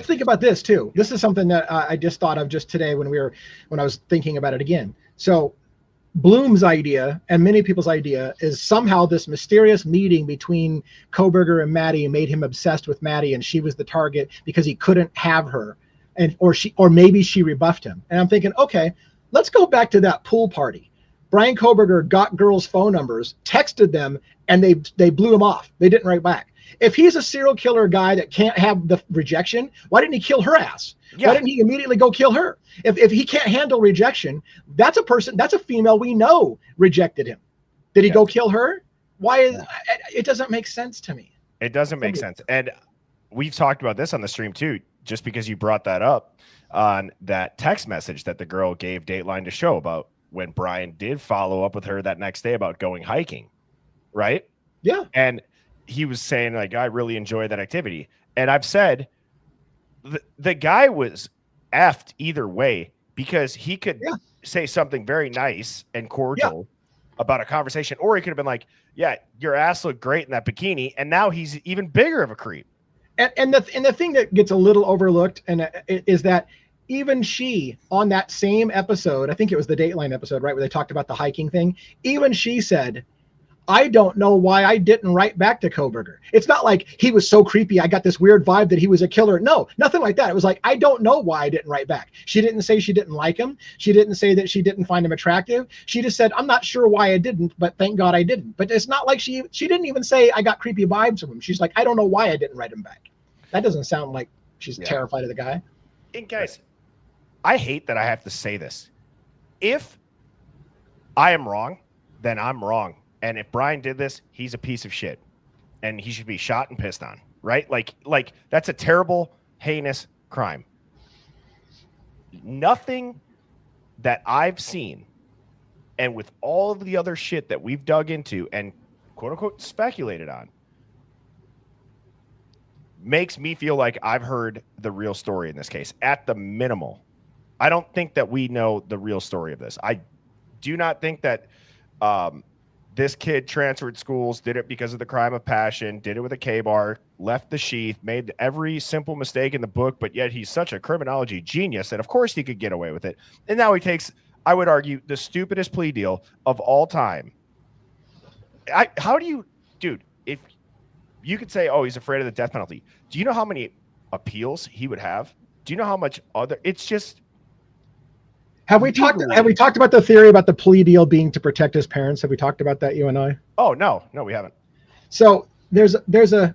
Speaker 4: think about this too. This is something that I just thought of just today when I was thinking about it again. So Bloom's idea and many people's idea is somehow this mysterious meeting between Kohberger and Maddie made him obsessed with Maddie, and she was the target because he couldn't have her, or maybe she rebuffed him. And I'm thinking, okay, let's go back to that pool party. Bryan Kohberger got girls' phone numbers, texted them, and they blew him off. They didn't write back. If he's a serial killer guy that can't have the rejection, why didn't he kill her ass? Yeah. Why didn't he immediately go kill her? If he can't handle rejection, that's a female we know rejected him. Did he go kill her? Why? It doesn't make sense to me.
Speaker 3: It doesn't make sense. And we've talked about this on the stream too, just because you brought that up on that text message that the girl gave Dateline to show about when Bryan did follow up with her that next day about going hiking, right?
Speaker 4: Yeah.
Speaker 3: And he was saying, like, I really enjoy that activity. And I've said the guy was effed either way, because he could say something very nice and cordial about a conversation, or he could have been like, yeah, your ass looked great in that bikini. And now he's even bigger of a creep.
Speaker 4: And the thing that gets a little overlooked is that even she, on that same episode, I think it was the Dateline episode, right, where they talked about the hiking thing, even she said, I don't know why I didn't write back to Kohberger. It's not like he was so creepy, I got this weird vibe that he was a killer. No, nothing like that. It was like, I don't know why I didn't write back. She didn't say she didn't like him. She didn't say that she didn't find him attractive. She just said, I'm not sure why I didn't, but thank God I didn't. But it's not like she didn't even say I got creepy vibes from him. She's like, I don't know why I didn't write him back. That doesn't sound like she's terrified of the guy.
Speaker 3: And guys, I hate that I have to say this. If I am wrong, then I'm wrong. And if Bryan did this, he's a piece of shit, and he should be shot and pissed on, right? Like that's a terrible, heinous crime. Nothing that I've seen, and with all of the other shit that we've dug into and quote unquote speculated on, makes me feel like I've heard the real story in this case. At the minimal, I don't think that we know the real story of this. I do not think that this kid transferred schools, did it because of the crime of passion, did it with a K-bar, left the sheath, made every simple mistake in the book, but yet he's such a criminology genius that of course he could get away with it. And now he takes, I would argue, the stupidest plea deal of all time. How do you, dude, if you could say, oh, he's afraid of the death penalty. Do you know how many appeals he would have? Do you know how much other, it's just,
Speaker 4: Have we talked about the theory about the plea deal being to protect his parents? Have we talked about that, you and I?
Speaker 3: Oh, no, we haven't.
Speaker 4: So there's a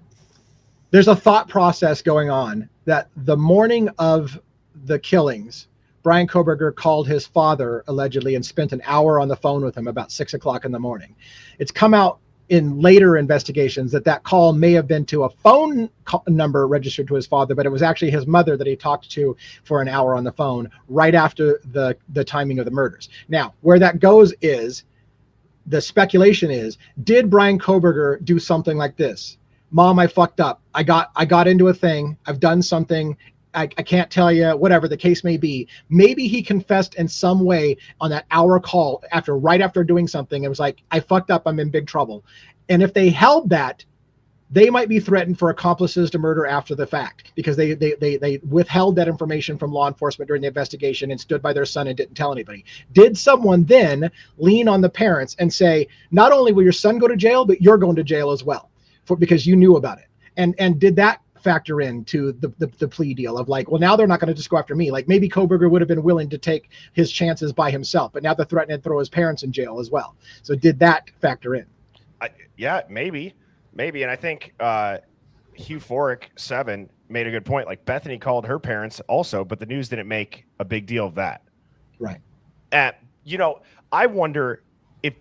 Speaker 4: thought process going on that the morning of the killings, Bryan Kohberger called his father allegedly and spent an hour on the phone with him about 6 o'clock in the morning. It's come out in later investigations that call may have been to a phone number registered to his father, but it was actually his mother that he talked to for an hour on the phone right after the timing of the murders. Now, where that goes is, the speculation is, did Bryan Kohberger do something like this? Mom, I fucked up. I got into a thing. I've done something. I can't tell you, whatever the case may be. Maybe he confessed in some way on that hour call right after doing something. It was like, I fucked up. I'm in big trouble. And if they held that, they might be threatened for accomplices to murder after the fact, because they withheld that information from law enforcement during the investigation and stood by their son and didn't tell anybody. Did someone then lean on the parents and say, not only will your son go to jail, but you're going to jail as well because you knew about it? And did that factor into the plea deal of like, well, now they're not going to just go after me. Like maybe Kohberger would have been willing to take his chances by himself, but now they're threatening to throw his parents in jail as well. So did that factor in?
Speaker 3: Yeah, maybe. And I think Euphoric 7 made a good point. Like Bethany called her parents also, but the news didn't make a big deal of that.
Speaker 4: Right.
Speaker 3: I wonder if,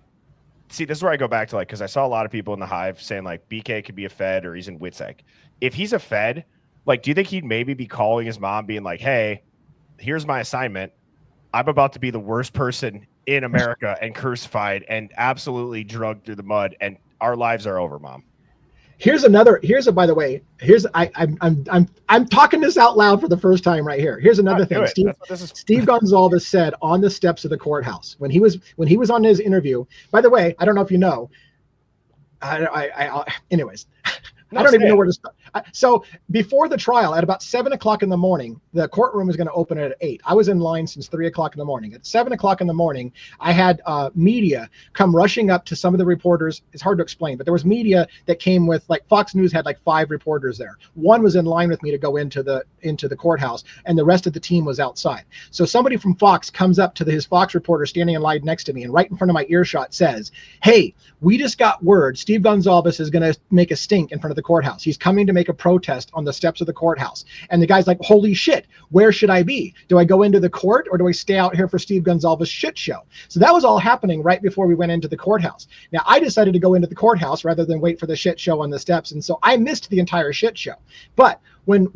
Speaker 3: see, this is where I go back to like, because I saw a lot of people in the Hive saying like BK could be a Fed or he's in WITSEC. If he's a Fed, like, do you think he'd maybe be calling his mom being like, hey, here's my assignment. I'm about to be the worst person in America and crucified and absolutely drugged through the mud, and our lives are over, Mom.
Speaker 4: By the way, I'm talking this out loud for the first time right here. Here's another thing. Steve Gonsalves said on the steps of the courthouse when he was on his interview. By the way, I don't know if you know. Anyways. I don't even know where to start. So before the trial, at about 7 o'clock in the morning, the courtroom was going to open at 8. I was in line since 3 o'clock in the morning. At 7 o'clock in the morning, I had media come rushing up to some of the reporters. It's hard to explain, but there was media that came with, like, Fox News had like 5 reporters there. One was in line with me to go into the courthouse, and the rest of the team was outside. So somebody from Fox comes up to his Fox reporter standing in line next to me, and right in front of my earshot says, hey, we just got word Steve Gonsalves is going to make a stink in front of the courthouse. He's coming to make a protest on the steps of the courthouse. And the guy's like, holy shit, where should I be? Do I go into the court or do I stay out here for Steve Gonsalves' shit show? So that was all happening right before we went into the courthouse. Now, I decided to go into the courthouse rather than wait for the shit show on the steps. And so I missed the entire shit show. But when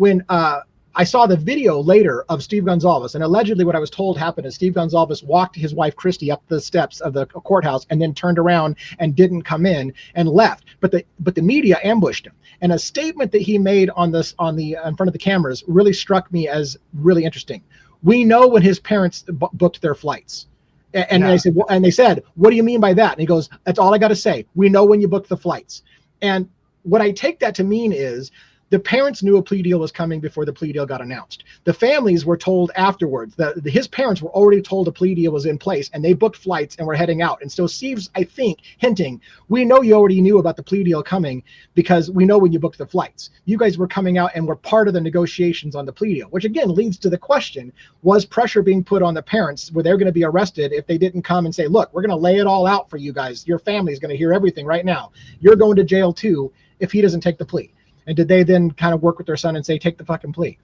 Speaker 4: I saw the video later of Steve Gonsalves, and allegedly what I was told happened is Steve Gonsalves walked his wife Christy up the steps of the courthouse and then turned around and didn't come in and left. But the media ambushed him. And a statement that he made in front of the cameras really struck me as really interesting. We know when his parents booked their flights. And they said, what do you mean by that? And he goes, that's all I got to say. We know when you booked the flights. And what I take that to mean is The parents knew a plea deal was coming before the plea deal got announced. The families were told afterwards that his parents were already told a plea deal was in place, and they booked flights and were heading out. And so Steve's, I think, hinting, we know you already knew about the plea deal coming because we know when you booked the flights. You guys were coming out and were part of the negotiations on the plea deal, which again leads to the question, was pressure being put on the parents where they're going to be arrested if they didn't come and say, look, we're going to lay it all out for you guys. Your family is going to hear everything right now. You're going to jail too if he doesn't take the plea. And did they then kind of work with their son and say, take the fucking plea?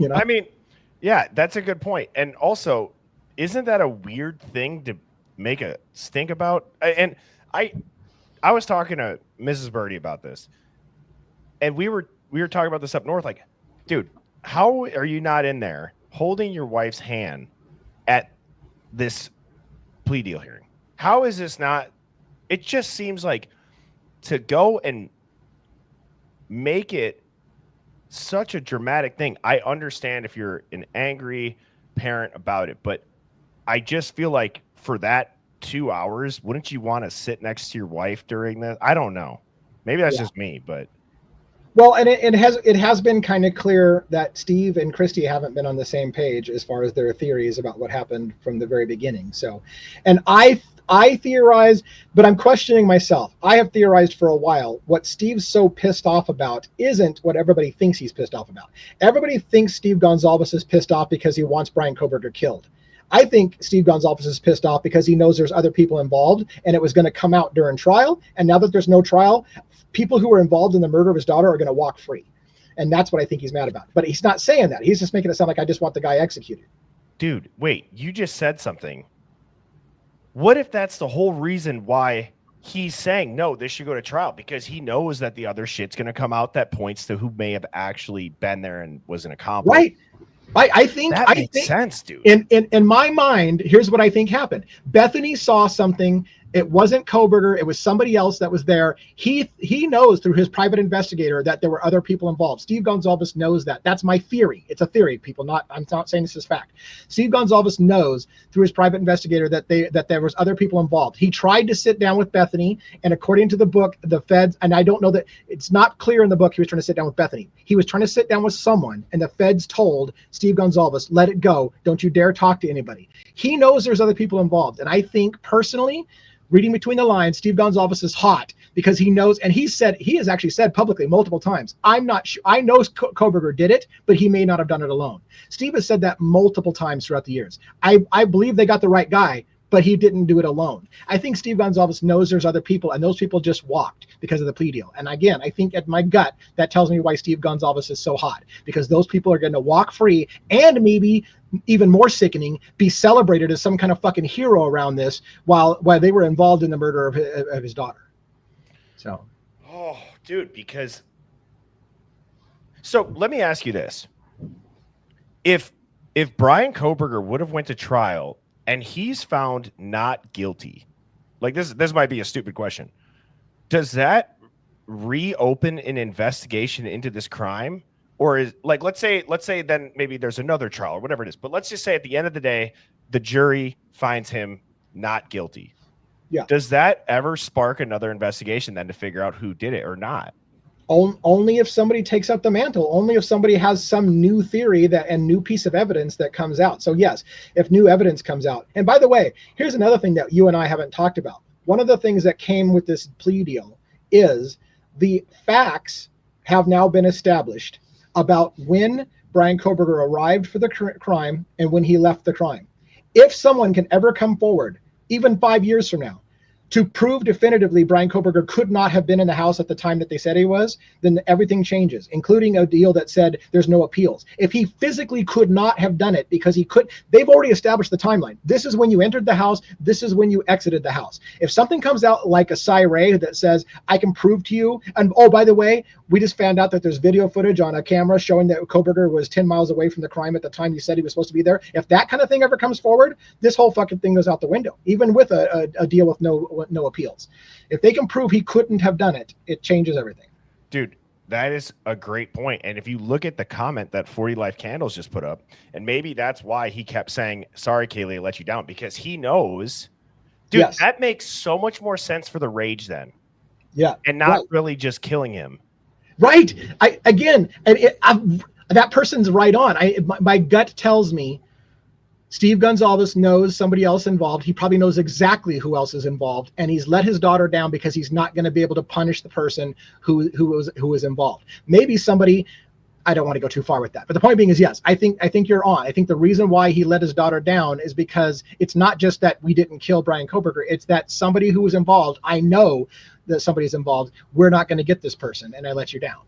Speaker 4: You know?
Speaker 3: I mean, yeah, that's a good point. And also, isn't that a weird thing to make a stink about? And I was talking to Mrs. Birdie about this, and we were talking about this up north. Like, dude, how are you not in there holding your wife's hand at this plea deal hearing? How is this not? It just seems like to go and make it such a dramatic thing. I understand if you're an angry parent about it, but I just feel like for that 2 hours, wouldn't you want to sit next to your wife during this? I don't know. Maybe that's just me, but.
Speaker 4: Well, and it has been kind of clear that Steve and Christy haven't been on the same page as far as their theories about what happened from the very beginning. So, and I theorize, but I'm questioning myself. I have theorized for a while what Steve's so pissed off about isn't what everybody thinks he's pissed off about. Everybody thinks Steve Gonzalez is pissed off because he wants Bryan Kohberger killed. I think Steve Gonzalez is pissed off because he knows there's other people involved and it was going to come out during trial. And now that there's no trial, people who were involved in the murder of his daughter are going to walk free. And that's what I think he's mad about. But he's not saying that. He's just making it sound like I just want the guy executed.
Speaker 3: Dude, wait, you just said something. What if that's the whole reason why he's saying, no, this should go to trial? Because he knows that the other shit's going to come out that points to who may have actually been there and was an accomplice.
Speaker 4: Right. I think
Speaker 3: that makes sense, dude.
Speaker 4: In my mind, here's what I think happened. Bethany saw something. It wasn't Kohberger. It was somebody else that was there. He knows through his private investigator that there were other people involved. Steve Gonzalez knows that. That's my theory. It's a theory, people. I'm not saying this is fact. Steve Gonzalez knows through his private investigator that there was other people involved. He tried to sit down with Bethany, and according to the book, the feds, and I don't know that it's not clear in the book he was trying to sit down with Bethany. He was trying to sit down with someone, and the feds told Steve Gonzalez, let it go. Don't you dare talk to anybody. He knows there's other people involved, and I think personally, reading between the lines, Steve Gonzalez is hot because he knows, and he has actually said publicly multiple times, I'm not sure, I know Kohberger did it, but he may not have done it alone. Steve has said that multiple times throughout the years. I believe they got the right guy, but he didn't do it alone. I think Steve Gonzalez knows there's other people, and those people just walked because of the plea deal. And again, I think at my gut, that tells me why Steve Gonzalez is so hot, because those people are going to walk free and maybe even more sickening, be celebrated as some kind of fucking hero around this while they were involved in the murder of his daughter. So,
Speaker 3: oh, dude, because so let me ask you this: if Bryan Kohberger would have went to trial and he's found not guilty, like this might be a stupid question, does that reopen an investigation into this crime? Or is, like, let's say then maybe there's another trial or whatever it is. But let's just say at the end of the day, the jury finds him not guilty.
Speaker 4: Yeah.
Speaker 3: Does that ever spark another investigation then to figure out who did it or not?
Speaker 4: Only if somebody takes up the mantle, only if somebody has some new theory and new piece of evidence that comes out. So yes, if new evidence comes out. And by the way, here's another thing that you and I haven't talked about. One of the things that came with this plea deal is the facts have now been established about when Bryan Kohberger arrived for the crime and when he left the crime. If someone can ever come forward, even 5 years from now, to prove definitively Bryan Kohberger could not have been in the house at the time that they said he was, then everything changes, including a deal that said there's no appeals. If he physically could not have done it because they've already established the timeline. This is when you entered the house. This is when you exited the house. If something comes out like a SIRE that says, I can prove to you, and oh, by the way, we just found out that there's video footage on a camera showing that Kohberger was 10 miles away from the crime at the time he said he was supposed to be there. If that kind of thing ever comes forward, this whole fucking thing goes out the window, even with a deal with no appeals. If they can prove he couldn't have done it, it changes everything.
Speaker 3: Dude, that is a great point. And if you look at the comment that 40 Life Candles just put up, and maybe that's why he kept saying, sorry, Kaylee, I let you down, because he knows, dude,
Speaker 4: yes,
Speaker 3: that makes so much more sense for the rage then.
Speaker 4: Yeah.
Speaker 3: And not really just killing him.
Speaker 4: Right. That person's right on. My gut tells me Steve Gonzalez knows somebody else involved. He probably knows exactly who else is involved, and he's let his daughter down because he's not going to be able to punish the person who was involved. Maybe somebody. I don't want to go too far with that, but the point being is, yes, I think you're on. I think the reason why he let his daughter down is because it's not just that we didn't kill Bryan Kohberger. It's that somebody who was involved. I know that somebody's involved. We're not going to get this person, and I let you down.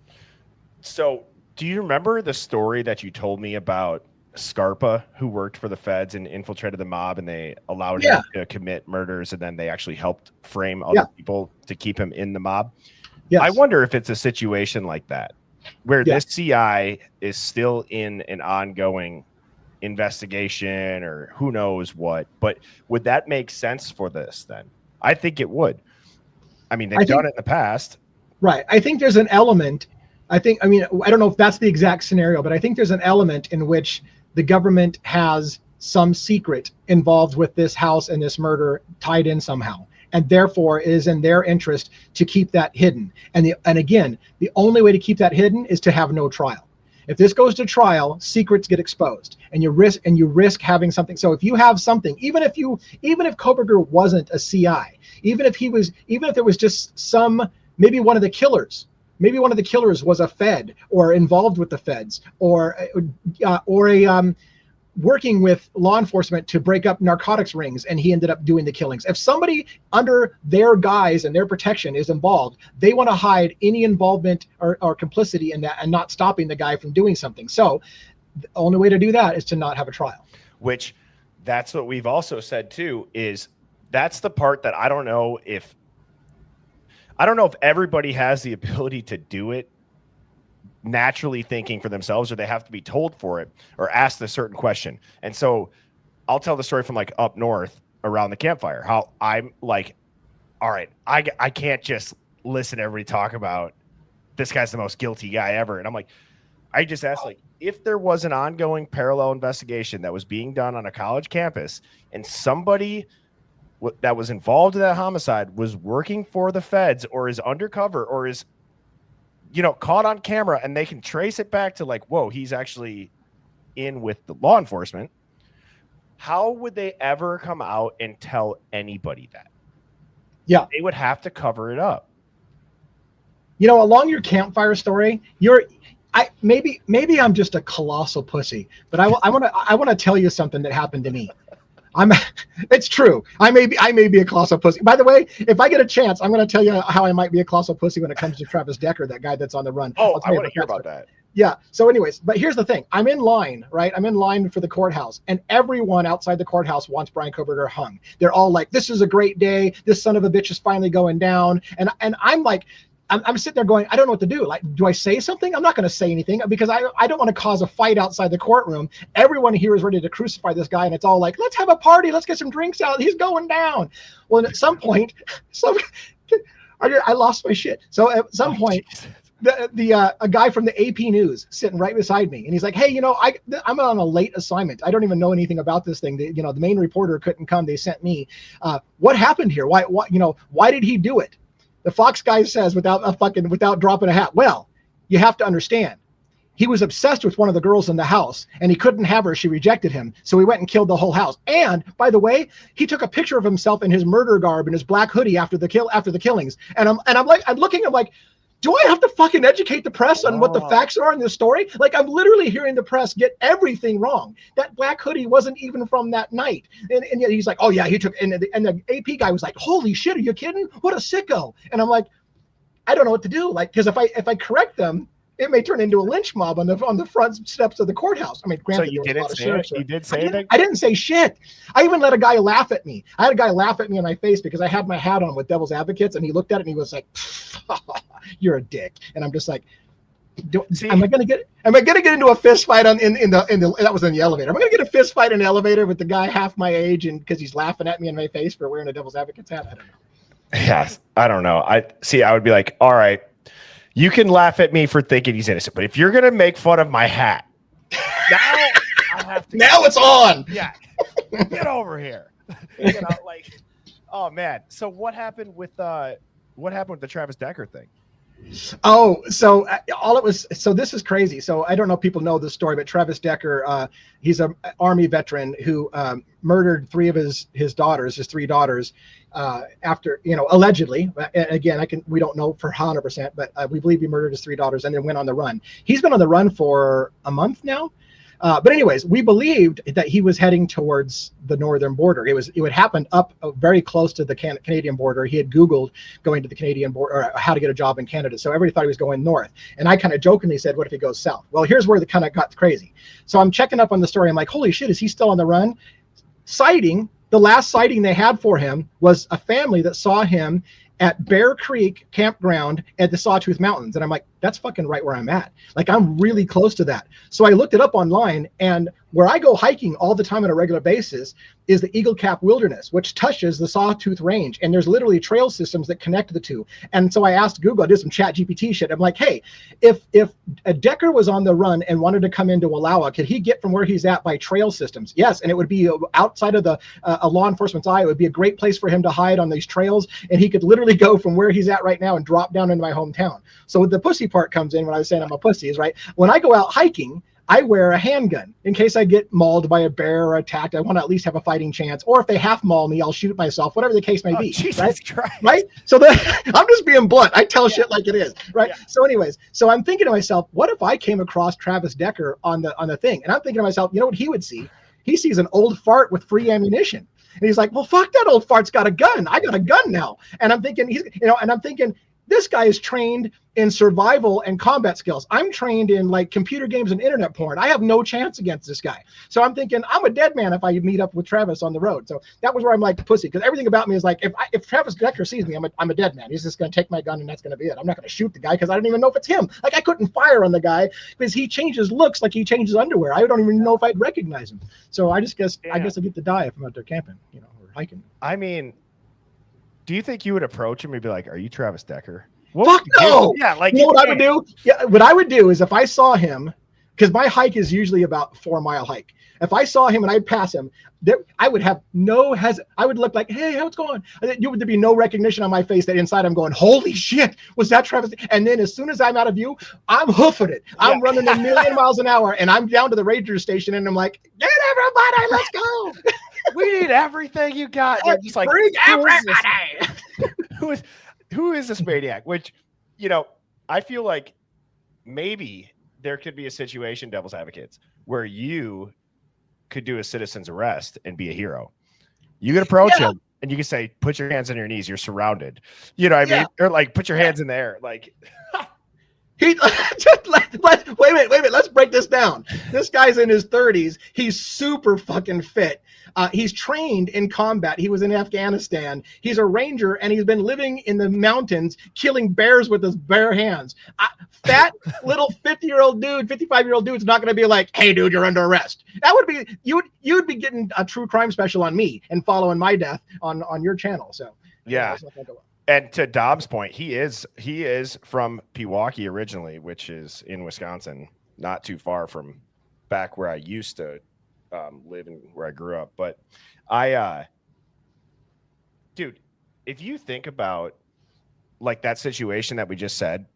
Speaker 3: So, do you remember the story that you told me about Scarpa, who worked for the feds and infiltrated the mob, and they allowed him to commit murders, and then they actually helped frame other people to keep him in the mob? Yes. I wonder if it's a situation like that, where this CI is still in an ongoing investigation or who knows what. But would that make sense for this then? I think it would. I mean, they've done it in the past. Right.
Speaker 4: I think there's an element. I don't know if that's the exact scenario, but I think there's an element in which the government has some secret involved with this house and this murder tied in somehow. And therefore it is in their interest to keep that hidden. And again, the only way to keep that hidden is to have no trial. If this goes to trial, secrets get exposed, and you risk having something. So if you have something, even if Kohberger wasn't a CI, even if it was just maybe one of the killers was a Fed or involved with the feds or working with law enforcement to break up narcotics rings, and he ended up doing the killings. If somebody under their guise and their protection is involved, they want to hide any involvement or complicity in that and not stopping the guy from doing something. So the only way to do that is to not have a trial.
Speaker 3: Which, that's what we've also said too, is that's the part that I don't know if everybody has the ability to do it naturally thinking for themselves, or they have to be told for it or asked a certain question. And so I'll tell the story from like up north around the campfire, how I'm like, all right, I can't just listen to everybody talk about this guy's the most guilty guy ever. And I'm like, I just asked, like, if there was an ongoing parallel investigation that was being done on a college campus and somebody that was involved in that homicide was working for the feds or is undercover or is, caught on camera, and they can trace it back to like, whoa, he's actually in with the law enforcement. How would they ever come out and tell anybody that? Yeah. They would have to cover it up.
Speaker 4: Along your campfire story, maybe I'm just a colossal pussy, but I want to tell you something that happened to me. It's true. I may be a colossal pussy. By the way, if I get a chance, I'm going to tell you how I might be a colossal pussy when it comes to Travis Decker, that guy that's on the run.
Speaker 3: Oh, I want to hear about that.
Speaker 4: Yeah. So anyways, but here's the thing. I'm in line, right? I'm in line for the courthouse, and everyone outside the courthouse wants Bryan Kohberger hung. They're all like, this is a great day. This son of a bitch is finally going down. And I'm like, I'm sitting there going, I don't know what to do. Like, do I say something? I'm not going to say anything because I don't want to cause a fight outside the courtroom. Everyone here is ready to crucify this guy, and it's all like, let's have a party. Let's get some drinks out. He's going down. Well, at some point, I lost my shit. So at some point, a guy from the AP News sitting right beside me, and he's like, hey, I'm on a late assignment. I don't even know anything about this thing. The main reporter couldn't come. They sent me. What happened here? Why did he do it? The Fox guy says without dropping a hat. Well, you have to understand, he was obsessed with one of the girls in the house, and he couldn't have her. She rejected him, so he went and killed the whole house. And by the way, he took a picture of himself in his murder garb and his black hoodie after the killings. And I'm like, do I have to fucking educate the press on what the facts are in this story? Like, I'm literally hearing the press get everything wrong. That black hoodie wasn't even from that night. And yet he's like, oh yeah, he took, and the AP guy was like, holy shit, are you kidding? What a sicko. And I'm like, I don't know what to do. Like, because if I correct them, it may turn into a lynch mob on the front steps of the courthouse. I mean, granted,
Speaker 3: so you didn't say it? You did say it?
Speaker 4: I didn't say shit. I even let a guy laugh at me. I had a guy laugh at me in my face because I had my hat on with Devil's Advocates, and he looked at it and he was like, you're a dick. And I'm just like, am I gonna get into a fist fight that was in the elevator? Am I gonna get a fist fight in the elevator with the guy half my age and because he's laughing at me in my face for wearing a Devil's Advocates hat? I don't know.
Speaker 3: Yes, I don't know. I would be like, all right, you can laugh at me for thinking he's innocent, but if you're gonna make fun of my hat, now I have to.
Speaker 4: Now it's on.
Speaker 3: Yeah, get over here. Oh man. So what happened with the Travis Decker thing?
Speaker 4: Oh, so all it was. So this is crazy. So I don't know if people know this story, but Travis Decker, he's an Army veteran who murdered three of his daughters, his three daughters, after, allegedly. Again, we don't know for 100%, but we believe he murdered his three daughters and then went on the run. He's been on the run for a month now. But anyways, we believed that he was heading towards the northern border. It would happen up very close to the Canadian border. He had Googled going to the Canadian border, or how to get a job in Canada. So everybody thought he was going north. And I kind of jokingly said, what if he goes south? Well, here's where the kind of got crazy. So I'm checking up on the story. I'm like, holy shit, is he still on the run? The last sighting they had for him was a family that saw him at Bear Creek Campground at the Sawtooth Mountains. And I'm like, that's fucking right where I'm at. Like, I'm really close to that. So I looked it up online, and where I go hiking all the time on a regular basis is the Eagle Cap Wilderness, which touches the Sawtooth Range. And there's literally trail systems that connect the two. And so I asked Google, I did some chat GPT shit. I'm like, hey, if a Decker was on the run and wanted to come into Wallowa, could he get from where he's at by trail systems? Yes. And it would be outside of a law enforcement's eye. It would be a great place for him to hide on these trails. And he could literally go from where he's at right now and drop down into my hometown. So the pussy part comes in when I was saying I'm a pussy is right. When I go out hiking, I wear a handgun in case I get mauled by a bear or attacked. I want to at least have a fighting chance. Or if they half maul me, I'll shoot myself, whatever the case may be.
Speaker 3: Jesus Christ.
Speaker 4: Right? So I'm just being blunt. I tell shit like it is. Right. Yeah. So anyways, so I'm thinking to myself, what if I came across Travis Decker on the thing? And I'm thinking to myself, you know what he would see? He sees an old fart with free ammunition. And he's like, well, fuck, that old fart's got a gun. I got a gun now. And I'm thinking, this guy is trained in survival and combat skills. I'm trained in like computer games and internet porn. I have no chance against this guy. So I'm thinking I'm a dead man if I meet up with Travis on the road. So that was where I'm like pussy, because everything about me is like, if Travis Decker sees me, I'm a dead man. He's just going to take my gun and that's going to be it. I'm not going to shoot the guy because I don't even know if it's him. Like, I couldn't fire on the guy because he changes looks like he changes underwear. I don't even know if I'd recognize him. So I guess I get to die if I'm out there camping, or hiking.
Speaker 3: I mean, do you think you would approach him and be like, are you Travis Decker?
Speaker 4: Fuck no.
Speaker 3: Yeah, like,
Speaker 4: you know what I would do? Yeah, what I would do is if I saw him, because my hike is usually about 4 mile hike. If I saw him and I'd pass him, I would have I would look like, hey, how's it going? There'd be no recognition on my face that inside I'm going, holy shit, was that Travis? And then as soon as I'm out of view, I'm hoofing it. I'm running a million miles an hour, and I'm down to the ranger station, and I'm like, get everybody, let's go.
Speaker 3: We need everything you got. They're just like,
Speaker 4: bring everybody.
Speaker 3: Who is this maniac? Which, I feel like maybe there could be a situation, devil's advocates, where you could do a citizen's arrest and be a hero. You can approach him and you can say, put your hands on your knees. You're surrounded. You know what I mean? Or like, put your hands in the air. Like,
Speaker 4: wait a minute. Let's break this down. This guy's in his 30s. He's super fucking fit. He's trained in combat. He was in Afghanistan. He's a ranger, and he's been living in the mountains, killing bears with his bare hands. Fat little 50-year-old dude, 55-year-old dude's not going to be like, hey, dude, you're under arrest. That would be, you'd be getting a true crime special on me and following my death on your channel. So
Speaker 3: yeah. And to Dom's point, he is from Pewaukee originally, which is in Wisconsin, not too far from back where I used to live and where I grew up. But dude, if you think about like that situation that we just said,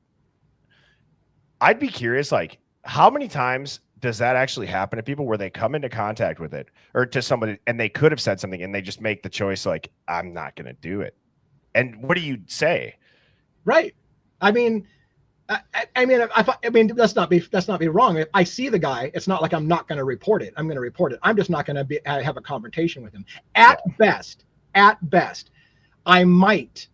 Speaker 3: I'd be curious, like, how many times does that actually happen to people where they come into contact with it or to somebody and they could have said something and they just make the choice like, I'm not going to do it. And what do you say? Right.
Speaker 4: I mean, let's not be wrong. If I see the guy, it's not like I'm not going to report it. I'm going to report it. I'm just not going to have a confrontation with him. At best, I might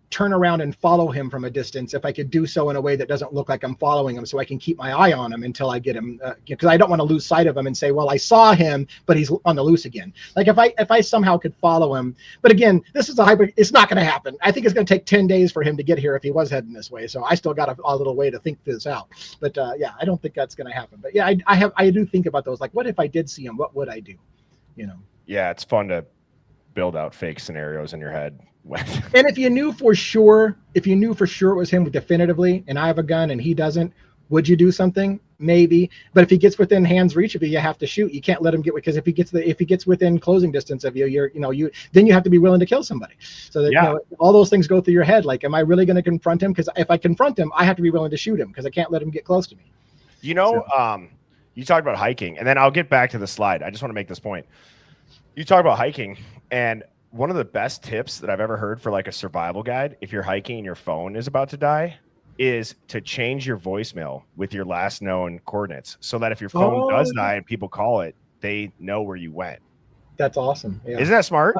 Speaker 4: turn around and follow him from a distance if I could do so in a way that doesn't look like I'm following him, so I can keep my eye on him until I get him, because I don't want to lose sight of him and say, well, I saw him, but he's on the loose again. Like if I somehow could follow him, but again, this is it's not going to happen. I think it's going to take 10 days for him to get here if he was heading this way. So I still got a little way to think this out, but yeah, I don't think that's going to happen. But yeah, I do think about those. Like, what if I did see him? What would I do?
Speaker 3: Yeah, it's fun to build out fake scenarios in your head.
Speaker 4: And if you knew for sure it was him definitively, and I have a gun and he doesn't, would you do something? maybe. But if he gets within hand's reach of you, you have to shoot. You can't let him get, because if he gets within closing distance of you, then you have to be willing to kill somebody. So that all those things go through your head. Like, am I really going to confront him? Because if I confront him, I have to be willing to shoot him, because I can't let him get close to me.
Speaker 3: You talked about hiking, and then I'll get back to the slide. I just want to make this point. You talk about hiking, and one of the best tips that I've ever heard for like a survival guide, if you're hiking and your phone is about to die, is to change your voicemail with your last known coordinates, so that if your phone does die and people call it, they know where you went.
Speaker 4: That's awesome. Yeah.
Speaker 3: Isn't that smart?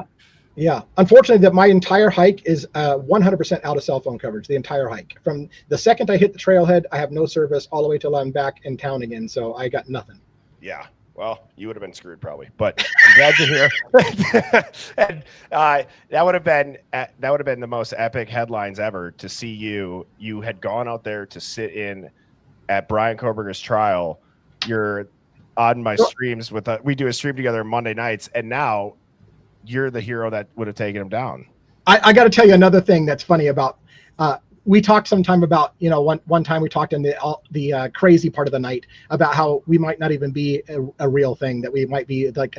Speaker 4: Yeah. Unfortunately, that my entire hike is 100% out of cell phone coverage. The entire hike, from the second I hit the trailhead, I have no service all the way till I'm back in town again. So I got nothing.
Speaker 3: Yeah. Well, you would have been screwed probably, but I'm glad you're here. And that would have been the most epic headlines ever to see you. You had gone out there to sit in at Bryan Kohberger's trial. You're on my streams we do a stream together Monday nights, and now you're the hero that would have taken him down.
Speaker 4: I got to tell you another thing that's funny about. We talked sometime about, one time we talked in the crazy part of the night about how we might not even be a real thing, that we might be like,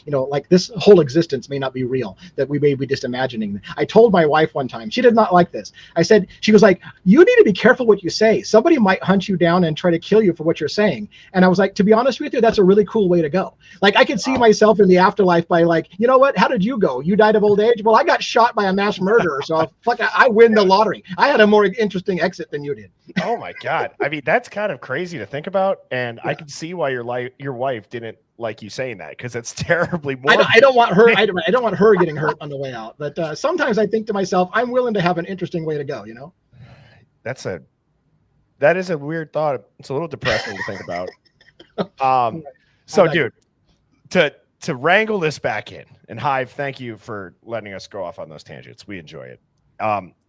Speaker 4: like this whole existence may not be real, that we may be just imagining. I told my wife one time, she did not like this. I said, she was like, you need to be careful what you say. Somebody might hunt you down and try to kill you for what you're saying. And I was like, to be honest with you, that's a really cool way to go. Like, I could see myself in the afterlife by like, you know what? How did you go? You died of old age? Well, I got shot by a mass murderer. So fuck, I win the lottery. I had a more interesting exit than you did.
Speaker 3: Oh my God. I mean, that's kind of crazy to think about. And I can see why your wife didn't like you saying that, because it's terribly morbid.
Speaker 4: I don't want her. I don't want her getting hurt on the way out. But sometimes I think to myself, I'm willing to have an interesting way to go.
Speaker 3: That is a weird thought. It's a little depressing to think about. So dude, to wrangle this back in, and Hive, thank you for letting us go off on those tangents. We enjoy it.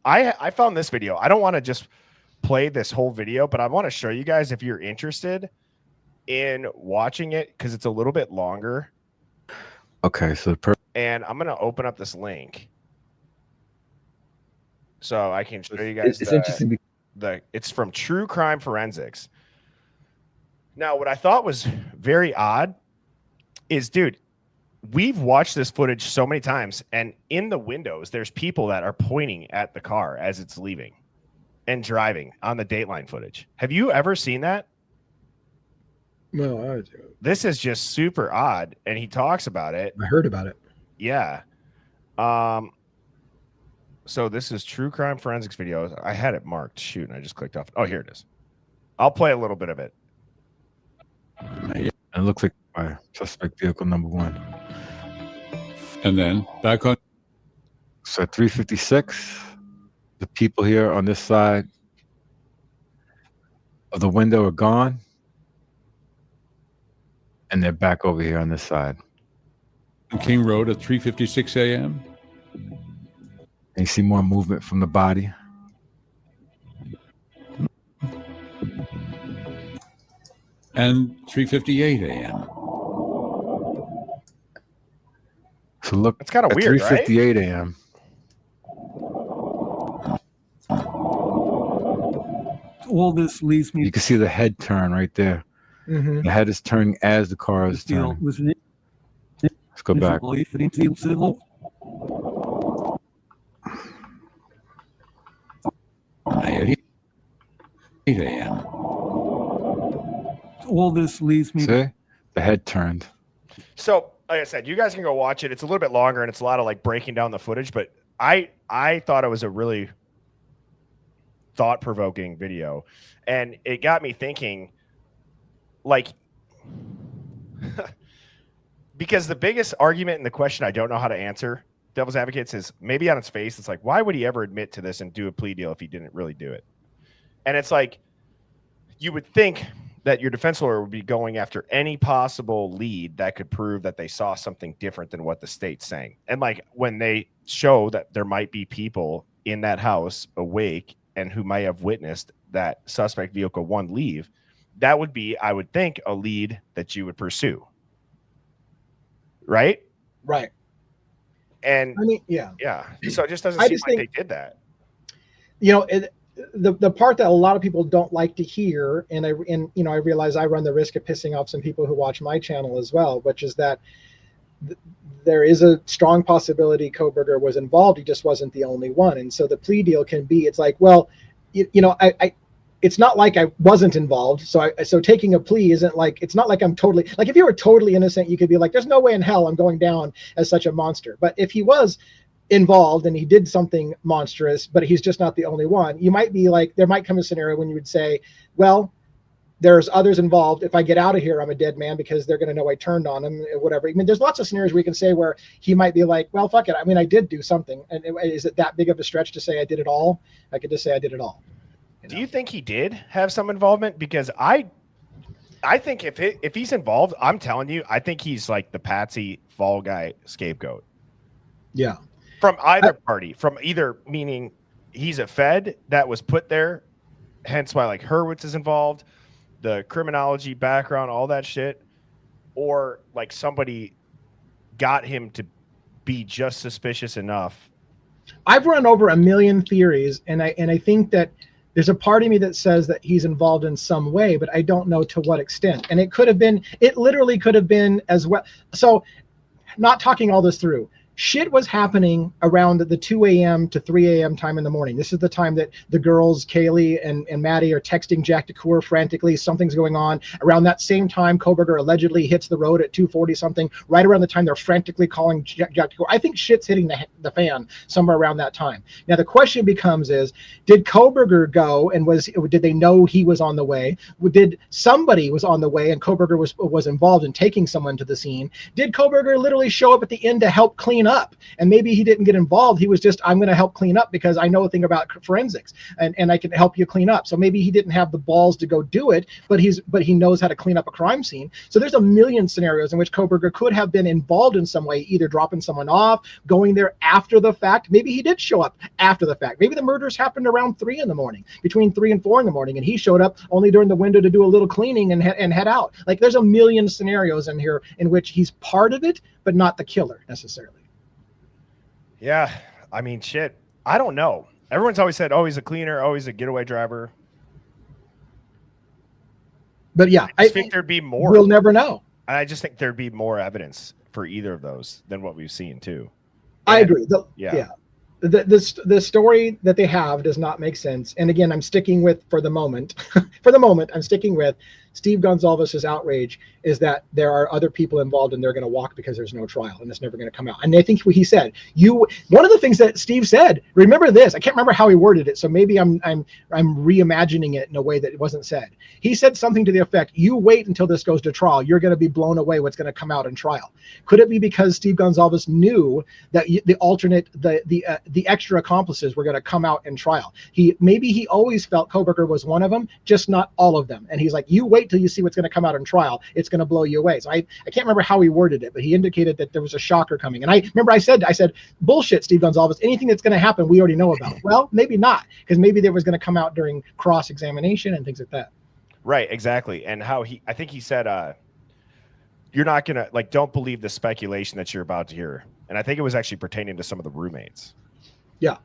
Speaker 3: I found this video. I don't want to just play this whole video, but I want to show you guys if you're interested in watching it, because it's a little bit longer.
Speaker 5: Okay, so
Speaker 3: and I'm going to open up this link so I can show you guys.
Speaker 5: It's interesting.
Speaker 3: It's from True Crime Forensics. Now, what I thought was very odd is, dude, we've watched this footage so many times, and in the windows, there's people that are pointing at the car as it's leaving and driving on the Dateline footage. Have you ever seen that?
Speaker 4: No, I do.
Speaker 3: This is just super odd, and he talks about it.
Speaker 4: I heard about it.
Speaker 3: Yeah. So this is True Crime Forensics video. I had it marked. Shoot, and I just clicked off. Oh, here it is. I'll play a little bit of it.
Speaker 5: It looks like suspect vehicle number 1.
Speaker 6: And then back on.
Speaker 5: So at 356, the people here on this side of the window are gone, and they're back over here on this side.
Speaker 6: King Road at 3:56 a.m.
Speaker 5: And you see more movement from the body.
Speaker 6: And 3:58 a.m.
Speaker 5: So look,
Speaker 3: it's kind of
Speaker 5: at
Speaker 3: weird,
Speaker 5: 3:58 a.m.
Speaker 7: All this leads me.
Speaker 5: You can see the head turn right there.
Speaker 4: Mm-hmm.
Speaker 5: The head is turning as the car is turning. Let's go back.
Speaker 6: 8 a.m.
Speaker 7: All this leads me.
Speaker 5: See? The head turned.
Speaker 3: So, like I said, you guys can go watch it. It's a little bit longer, and it's a lot of like breaking down the footage, but I thought it was a really thought-provoking video, and it got me thinking, like, because the biggest argument and the question I don't know how to answer, devil's advocates, is maybe on its face, it's like, why would he ever admit to this and do a plea deal if he didn't really do it? And it's like, you would think that your defense lawyer would be going after any possible lead that could prove that they saw something different than what the state's saying. And like, when they show that there might be people in that house awake and who might have witnessed that suspect vehicle 1 leave, that would be, I would think, a lead that you would pursue. Right?
Speaker 4: Right.
Speaker 3: And
Speaker 4: I mean, yeah.
Speaker 3: So it just doesn't seem like they did that.
Speaker 4: the part that a lot of people don't like to hear, and I realize I run the risk of pissing off some people who watch my channel as well, which is that there is a strong possibility Kohberger was involved. He just wasn't the only one. And so the plea deal can be, it's like, well, it's not like I wasn't involved. So taking a plea isn't like, it's not like I'm totally, like if you were totally innocent, you could be like, there's no way in hell I'm going down as such a monster. But if he was involved and he did something monstrous, but he's just not the only one, you might be like, there might come a scenario when you would say, well, there's others involved. If I get out of here, I'm a dead man because they're going to know I turned on him, whatever. I mean, there's lots of scenarios where you can say where he might be like, well, fuck it. I mean, I did do something. And is it that big of a stretch to say I did it all? I could just say I did it all.
Speaker 3: Do you think he did have some involvement? Because I think if he's involved, I'm telling you, I think he's like the patsy fall guy scapegoat.
Speaker 4: Yeah.
Speaker 3: From either party, from either meaning he's a Fed that was put there, hence why like Hurwitz is involved, the criminology background, all that shit, or like somebody got him to be just suspicious enough.
Speaker 4: I've run over a million theories, and I think that there's a part of me that says that he's involved in some way, but I don't know to what extent. And it literally could have been as well. So not talking all this through, shit was happening around the 2 a.m. to 3 a.m. time in the morning. This is the time that the girls, Kaylee and Maddie, are texting Jack DeCoeur frantically. Something's going on. Around that same time, Kohberger allegedly hits the road at 2:40 something. Right around the time they're frantically calling Jack DeCoeur. I think shit's hitting the fan somewhere around that time. Now the question becomes is, did Kohberger go and did they know he was on the way? Did somebody was on the way and Kohberger was involved in taking someone to the scene? Did Kohberger literally show up at the end to help clean up? And maybe he didn't get involved. He was just, I'm going to help clean up because I know a thing about forensics and I can help you clean up. So maybe he didn't have the balls to go do it, but he knows how to clean up a crime scene. So there's a million scenarios in which Kohberger could have been involved in some way, either dropping someone off, going there after the fact. Maybe he did show up after the fact. Maybe the murders happened around 3 in the morning, between 3 and 4 in the morning, and he showed up only during the window to do a little cleaning and head out. Like there's a million scenarios in here in which he's part of it, but not the killer necessarily.
Speaker 3: Yeah, I mean, shit. I don't know. Everyone's always said, oh, he's a cleaner, oh, he's a getaway driver.
Speaker 4: But yeah,
Speaker 3: I think there'd be more.
Speaker 4: We'll never know.
Speaker 3: I just think there'd be more evidence for either of those than what we've seen too.
Speaker 4: I agree.
Speaker 3: Yeah.
Speaker 4: The story that they have does not make sense. And again, I'm sticking with, for the moment, I'm sticking with Steve Gonsalves's outrage is that there are other people involved and they're going to walk because there's no trial and it's never going to come out. And I think what he said, one of the things that Steve said, remember this, I can't remember how he worded it, so maybe I'm reimagining it in a way that it wasn't said. He said something to the effect, you wait until this goes to trial, you're going to be blown away what's going to come out in trial. Could it be because Steve Gonsalves knew that the extra accomplices were going to come out in trial? Maybe he always felt Kohberger was one of them, just not all of them. And he's like, you wait till you see what's going to come out in trial. It's going to blow you away. So I can't remember how he worded it, but he indicated that there was a shocker coming. And I remember I said, bullshit, Steve Gonsalves, anything that's going to happen, we already know about. Well, maybe not, because maybe there was going to come out during cross-examination and things like that.
Speaker 3: Right, exactly. And I think he said, you're not going to, like, don't believe the speculation that you're about to hear. And I think it was actually pertaining to some of the roommates.
Speaker 4: Yeah.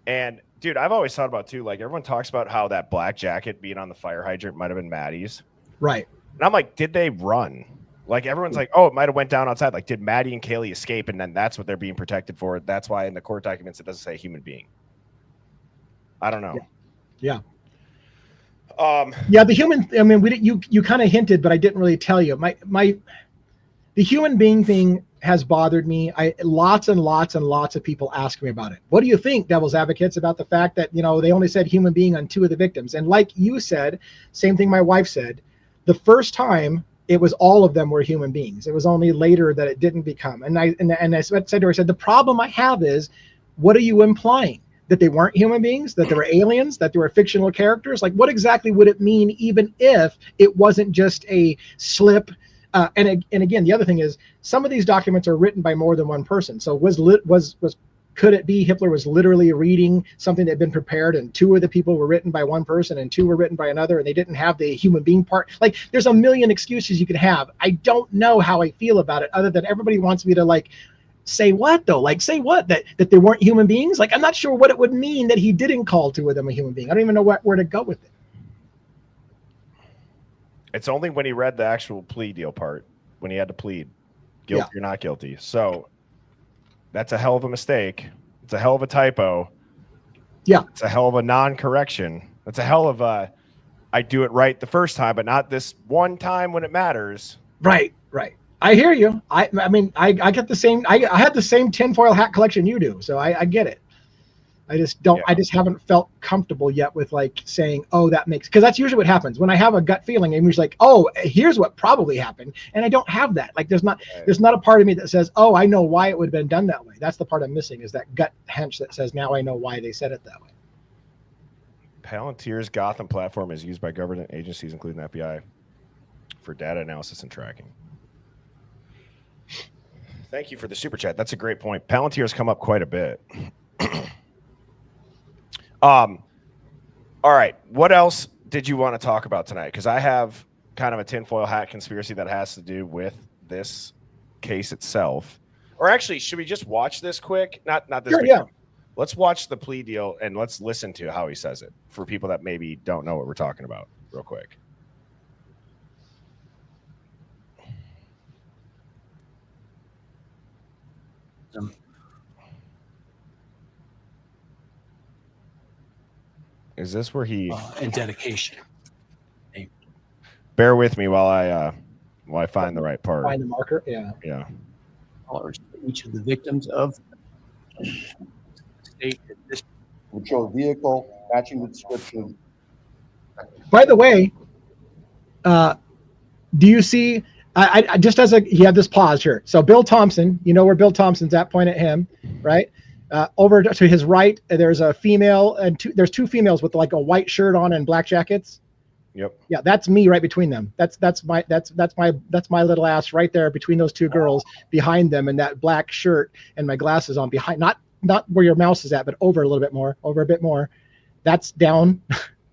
Speaker 3: And dude, I've always thought about too, like everyone talks about how that black jacket being on the fire hydrant might have been Maddie's.
Speaker 4: Right.
Speaker 3: And I'm like, did they run? Like everyone's like, oh, it might have went down outside. Like, did Maddie and Kaylee escape? And then that's what they're being protected for. That's why in the court documents, it doesn't say human being. I don't know.
Speaker 4: Yeah. The human, I mean, you kind of hinted, but I didn't really tell you. The human being thing has bothered me. Lots and lots and lots of people ask me about it. What do you think, devil's advocates, about the fact that, they only said human being on 2 of the victims? And like you said, same thing my wife said, the first time it was all of them were human beings. It was only later that it didn't become. And I said to her, the problem I have is, what are you implying? That they weren't human beings, that they were aliens, that they were fictional characters? Like, what exactly would it mean, even if it wasn't just a slip? And again, the other thing is, some of these documents are written by more than one person. So could it be Hitler was literally reading something that had been prepared, and 2 of the people were written by one person and 2 were written by another, and they didn't have the human being part? Like, there's a million excuses you could have. I don't know how I feel about it, other than everybody wants me to, like, say what though? Like say what? That they weren't human beings? Like I'm not sure what it would mean that he didn't call two of them a human being. I don't even know where to go with it.
Speaker 3: It's only when he read the actual plea deal part, when he had to plead guilty or not guilty. So that's a hell of a mistake. It's a hell of a typo.
Speaker 4: Yeah.
Speaker 3: It's a hell of a non-correction. It's a hell of a, I do it right the first time, but not this one time when it matters.
Speaker 4: Right. I hear you. I mean, I get the same. I had the same tinfoil hat collection you do, so I get it. I just don't. I just haven't felt comfortable yet with like saying, "Oh, that makes," because that's usually what happens when I have a gut feeling. I'm usually like, "Oh, here's what probably happened," and I don't have that. Like, there's not a part of me that says, "Oh, I know why it would have been done that way." That's the part I'm missing, is that gut hunch that says, "Now I know why they said it that way."
Speaker 3: Palantir's Gotham platform is used by government agencies, including the FBI, for data analysis and tracking. Thank you for the super chat. That's a great point. Palantir's come up quite a bit. All right. What else did you want to talk about tonight? Because I have kind of a tinfoil hat conspiracy that has to do with this case itself. Or actually, should we just watch this quick? Not this.
Speaker 4: Sure, yeah.
Speaker 3: Let's watch the plea deal and let's listen to how he says it for people that maybe don't know what we're talking about real quick. Is this where he
Speaker 8: and dedication?
Speaker 3: Bear with me while I find the right part.
Speaker 4: Find the marker. Yeah.
Speaker 8: Each of the victims of state
Speaker 9: would show a vehicle matching the description.
Speaker 4: By the way, do you see? I just as he had this pause here. So Bill Thompson, you know where Bill Thompson's at? Point at him, right? Over to his right, there's a female, and there's two females with like a white shirt on and black jackets.
Speaker 3: Yep.
Speaker 4: Yeah, that's me right between them. That's my little ass right there between those two girls, behind them in that black shirt and my glasses on behind. Not where your mouse is at, but over a little bit more. Over a bit more. That's down.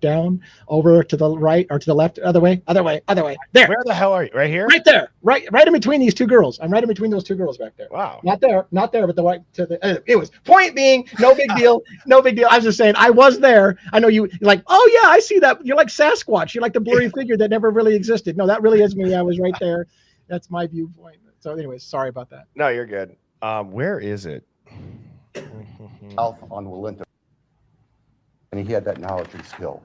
Speaker 4: Down, over to the right or to the left, other way. There.
Speaker 3: Where the hell are you? Right here?
Speaker 4: Right there. Right in between these two girls. I'm right in between those two girls back there.
Speaker 3: Wow.
Speaker 4: Not there, but the right to the. It was point being, no big deal, no big deal. I was just saying, I was there. I know you're like, oh yeah, I see that. You're like Sasquatch. You're like the blurry figure that never really existed. No, that really is me. I was right there. That's my viewpoint. So, anyways, sorry about that.
Speaker 3: No, you're good. Where is it?
Speaker 9: Alpha on Walinta. And he had that knowledge and skill.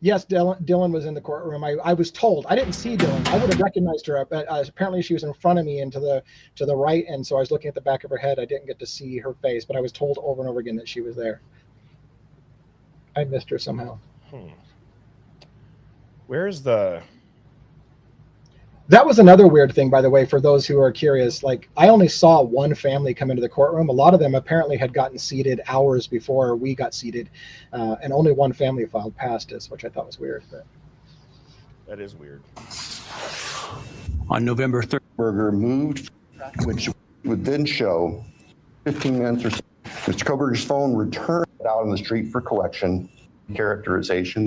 Speaker 4: Yes, Dylan was in the courtroom. I was told. I didn't see Dylan. I would have recognized her, but apparently she was in front of me and to the right, and so I was looking at the back of her head. I didn't get to see her face, but I was told over and over again that she was there. I missed her somehow.
Speaker 3: Where's the...
Speaker 4: That was another weird thing, by the way, for those who are curious. Like, I only saw one family come into the courtroom. A lot of them apparently had gotten seated hours before we got seated, and only one family filed past us, which I thought was weird. But
Speaker 3: that is weird.
Speaker 8: On November 3rd,
Speaker 9: Kohberger moved, which would then show 15 minutes or so. Mr. Kohberger's phone returned out on the street for collection, characterization,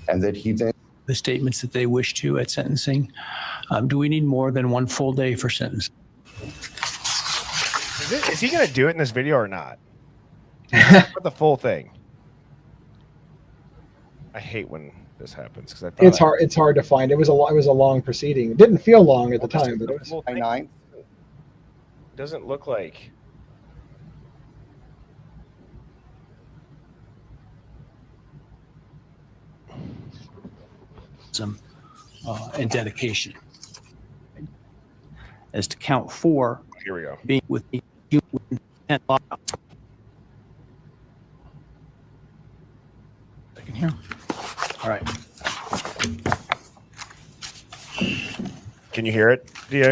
Speaker 9: and that he then
Speaker 8: the statements that they wish to at sentencing. Do we need more than one full day for sentencing?
Speaker 3: Is he going to do it in this video or not? For the full thing. I hate when this happens because
Speaker 4: it's hard to find. It was a long proceeding. It didn't feel long at the time, but it was.
Speaker 3: It doesn't look like.
Speaker 8: And dedication. As to count 4,
Speaker 3: here we go.
Speaker 8: Being with the intent. Second here. All right.
Speaker 3: Can you hear it, DA?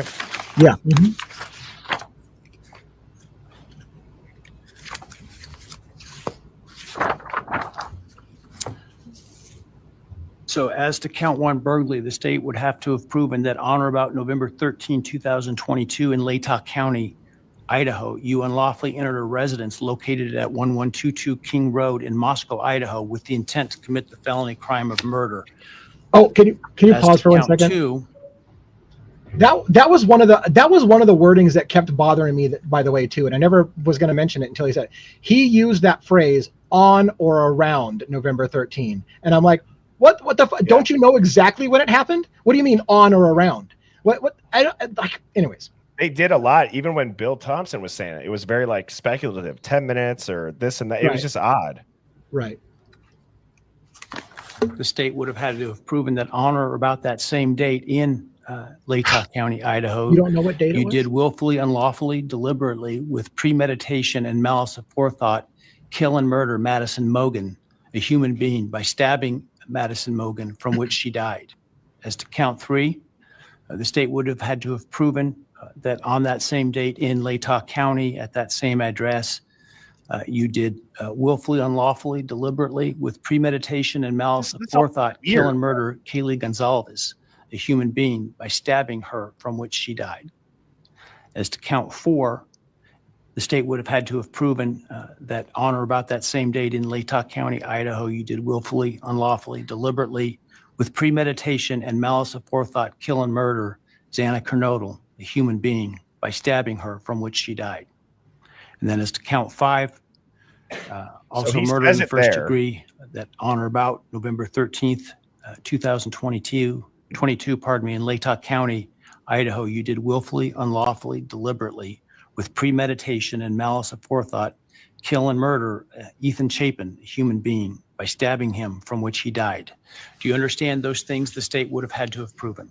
Speaker 4: Yeah. Mm-hmm.
Speaker 8: So as to count 1 burglary, the state would have to have proven that on or about November 13, 2022 in Latah County, Idaho, you unlawfully entered a residence located at 1122 King Road in Moscow, Idaho, with the intent to commit the felony crime of murder.
Speaker 4: Oh, can you pause for 1 second?
Speaker 8: 2,
Speaker 4: That was one of the wordings that kept bothering me, by the way, too. And I never was going to mention it until he said it. He used that phrase on or around November 13. And I'm like, what the don't you know exactly when it happened? What do you mean on or around? What I don't like, anyways.
Speaker 3: They did a lot, even when Bill Thompson was saying it. It was very like speculative, 10 minutes or this and that. It was just odd.
Speaker 4: Right.
Speaker 8: The state would have had to have proven that on or about that same date in Latah County, Idaho,
Speaker 4: You don't know what date it
Speaker 8: you
Speaker 4: was?
Speaker 8: did willfully, unlawfully, deliberately, with premeditation and malice aforethought, kill and murder Madison Mogan, a human being, by stabbing Madison Mogan, from which she died. As to count 3, the state would have had to have proven that on that same date in Latah County, at that same address, you did willfully, unlawfully, deliberately, with premeditation and malice aforethought, kill and murder Kaylee Gonzalez, a human being, by stabbing her, from which she died. As to count 4, the state would have had to have proven that on or about that same date in Latah County, Idaho, you did willfully, unlawfully, deliberately, with premeditation and malice aforethought, kill and murder Xana Kernodle, a human being, by stabbing her, from which she died. And then as to count 5, also murder in the first degree, that on or about November 13th, 2022, in Latah County, Idaho, you did willfully, unlawfully, deliberately, with premeditation and malice aforethought, kill and murder Ethan Chapin, a human being, by stabbing him, from which he died. Do you understand those things the state would have had to have proven?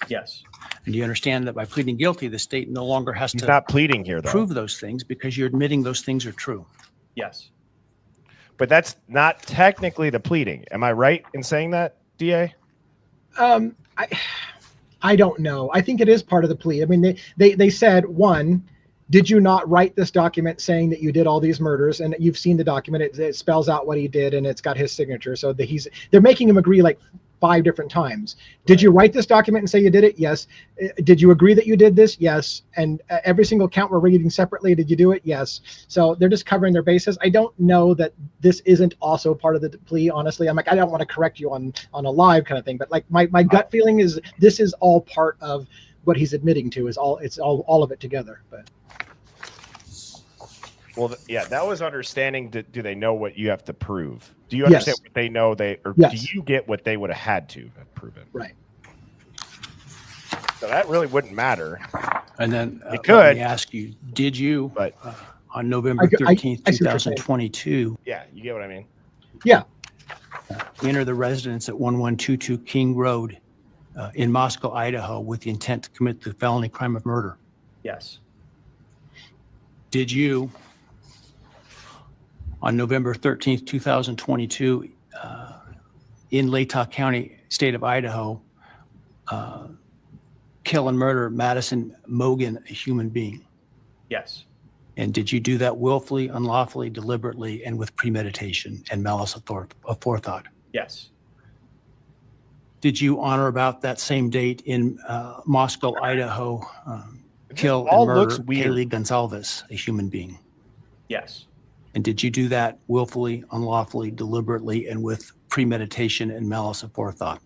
Speaker 10: Yes.
Speaker 8: And do you understand that by pleading guilty, the state no longer has
Speaker 3: He's
Speaker 8: to
Speaker 3: not pleading here, though.
Speaker 8: prove those things because you're admitting those things are true?
Speaker 10: Yes.
Speaker 3: But that's not technically the pleading. Am I right in saying that, DA?
Speaker 4: I don't know. I think it is part of the plea. I mean, they said, one, did you not write this document saying that you did all these murders? And you've seen the document. It spells out what he did, and it's got his signature. So that they're making him agree like 5 different times. Did you write this document and say you did it? Yes. Did you agree that you did this? Yes. And every single count we're reading separately, did you do it? Yes. So they're just covering their bases. I don't know that this isn't also part of the plea, honestly. I'm like, I don't want to correct you on a live kind of thing, but like my gut feeling is this is all part of what he's admitting to, it's all of it together. But
Speaker 3: well, yeah, that was understanding. Do they know what you have to prove? Do you understand what they know? Do you get what they would have had to have proven?
Speaker 4: Right.
Speaker 3: So that really wouldn't matter.
Speaker 8: And then
Speaker 3: it could.
Speaker 8: Let me ask you, did you,
Speaker 3: but
Speaker 8: on November 13th, 2022,
Speaker 3: yeah, you get what I mean?
Speaker 4: Yeah.
Speaker 8: Enter the residence at 1122 King Road in Moscow, Idaho, with the intent to commit the felony crime of murder?
Speaker 10: Yes.
Speaker 8: Did you, on November 13th, 2022, in Latah County, state of Idaho, kill and murder Madison Mogan, a human being?
Speaker 10: Yes.
Speaker 8: And did you do that willfully, unlawfully, deliberately, and with premeditation and malice aforethought?
Speaker 10: Yes.
Speaker 8: Did you, on or about that same date in Moscow, Idaho, kill and murder Kaylee Gonzalez, a human being?
Speaker 10: Yes.
Speaker 8: And did you do that willfully, unlawfully, deliberately, and with premeditation and malice aforethought?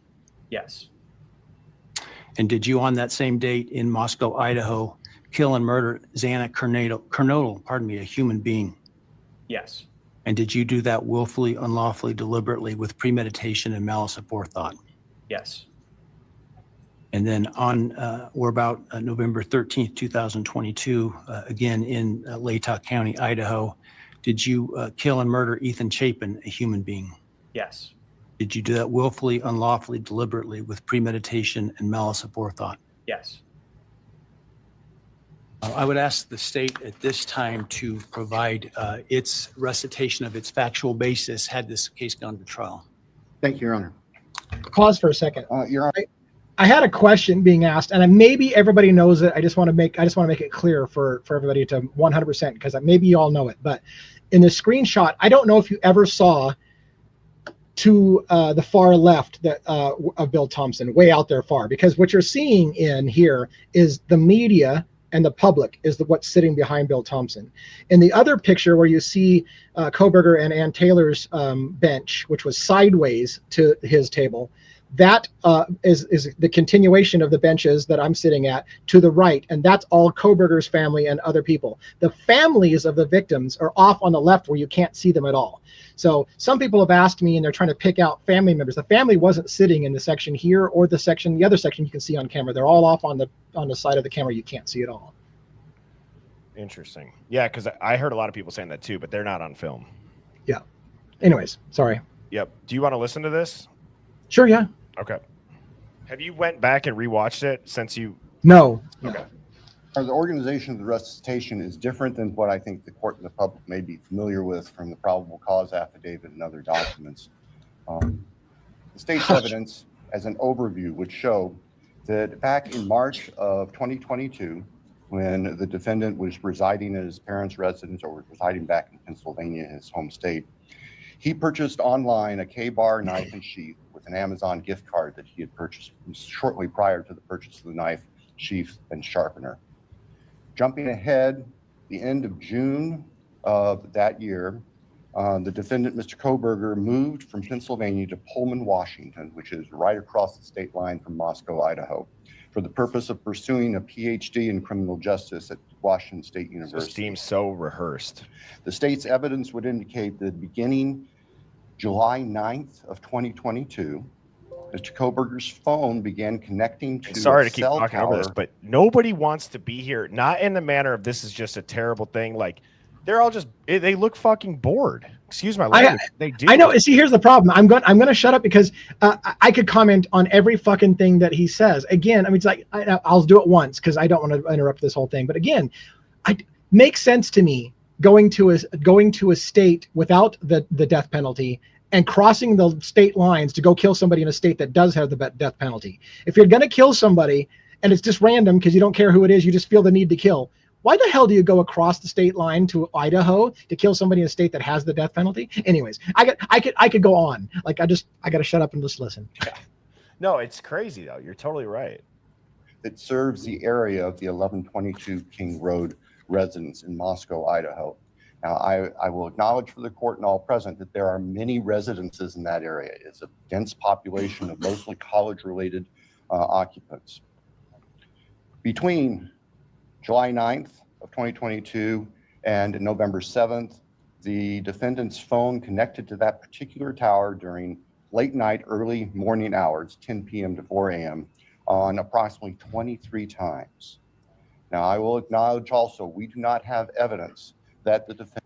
Speaker 10: Yes.
Speaker 8: And did you, on that same date in Moscow, Idaho, kill and murder Xana Kernodle, a human being?
Speaker 10: Yes.
Speaker 8: And did you do that willfully, unlawfully, deliberately, with premeditation and malice aforethought?
Speaker 10: Yes.
Speaker 8: And then on or about November 13th, 2022, again in Latah County, Idaho, did you kill and murder Ethan Chapin, a human being?
Speaker 10: Yes.
Speaker 8: Did you do that willfully, unlawfully, deliberately, with premeditation and malice aforethought?
Speaker 10: Yes.
Speaker 8: I would ask the state at this time to provide its recitation of its factual basis had this case gone to trial.
Speaker 9: Thank you, Your Honor.
Speaker 4: Pause for a second.
Speaker 9: Your Honor.
Speaker 4: I had a question being asked, and maybe everybody knows it. I just want to make it clear for everybody to 100%, because maybe you all know it. But in the screenshot, I don't know if you ever saw to the far left of Bill Thompson, way out there far, because what you're seeing in here is the media and the public is what's sitting behind Bill Thompson. In the other picture where you see Kohberger and Ann Taylor's bench, which was sideways to his table, That is the continuation of the benches that I'm sitting at to the right, and that's all Kohberger's family and other people. The families of the victims are off on the left where you can't see them at all. So some people have asked me, and they're trying to pick out family members. The family wasn't sitting in the section here or the other section you can see on camera. They're all off on the side of the camera you can't see at all.
Speaker 3: Interesting. Yeah, because I heard a lot of people saying that too, but they're not on film.
Speaker 4: Yeah. Anyways, sorry.
Speaker 3: Yep. Do you want to listen to this?
Speaker 4: Sure, yeah.
Speaker 3: Okay. Have you went back and rewatched it since you?
Speaker 4: No.
Speaker 3: Okay.
Speaker 9: The organization of the resuscitation is different than what I think the court and the public may be familiar with from the probable cause affidavit and other documents. The state's evidence, as an overview, would show that back in March of 2022, when the defendant was residing at his parents' residence or was residing back in Pennsylvania, his home state, he purchased online a K-bar knife and sheath with an Amazon gift card that he had purchased shortly prior to the purchase of the knife, sheath, and sharpener. Jumping ahead, the end of June of that year, the defendant, Mr. Kohberger, moved from Pennsylvania to Pullman, Washington, which is right across the state line from Moscow, Idaho, for the purpose of pursuing a PhD in criminal justice at Washington State University.
Speaker 3: This seems so rehearsed.
Speaker 9: The state's evidence would indicate that beginning July 9th of 2022, Mr. Kohberger's phone began connecting to
Speaker 3: Sorry
Speaker 9: a
Speaker 3: to keep
Speaker 9: cell
Speaker 3: talking
Speaker 9: tower.
Speaker 3: over this, but nobody wants to be here. Not in the manner of this is just a terrible thing. Like they're all just they look fucking bored. Excuse my language. They do.
Speaker 4: I know. See, here's the problem. I'm going to shut up because I could comment on every fucking thing that he says. Again, I mean, it's like I'll do it once because I don't want to interrupt this whole thing. But again, it makes sense to me going to a state without the death penalty and crossing the state lines to go kill somebody in a state that does have the death penalty. If you're going to kill somebody and it's just random because you don't care who it is, you just feel the need to kill. Why the hell do you go across the state line to Idaho to kill somebody in a state that has the death penalty? Anyways, I could go on. Like I got to shut up and just listen.
Speaker 3: No, it's crazy though. You're totally right.
Speaker 9: It serves the area of the 1122 King Road residence in Moscow, Idaho. Now, I will acknowledge for the court and all present that there are many residences in that area. It's a dense population of mostly college-related occupants. Between July 9th of 2022 and November 7th, the defendant's phone connected to that particular tower during late night, early morning hours, 10 p.m. to 4 a.m., on approximately 23 times. Now, I will acknowledge also, we do not have evidence that the defendant.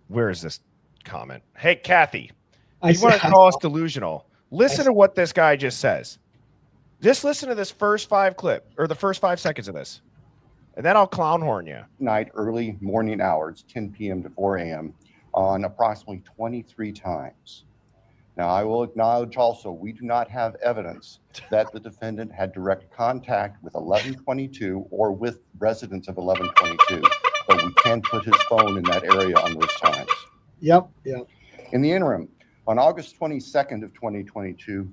Speaker 3: Where is this comment? Hey, Kathy,
Speaker 4: I
Speaker 3: you want to
Speaker 4: said-
Speaker 3: call us delusional? Listen to what this guy just says. Just listen to this first 5 clip or the first 5 seconds of this, and then I'll clown horn you.
Speaker 9: Night, early morning hours, 10 p.m. to 4 a.m., on approximately 23 times. Now, I will acknowledge also, we do not have evidence that the defendant had direct contact with 1122 or with residents of 1122, but we can put his phone in that area on those times.
Speaker 4: Yep.
Speaker 9: In the interim, on August 22nd of 2022,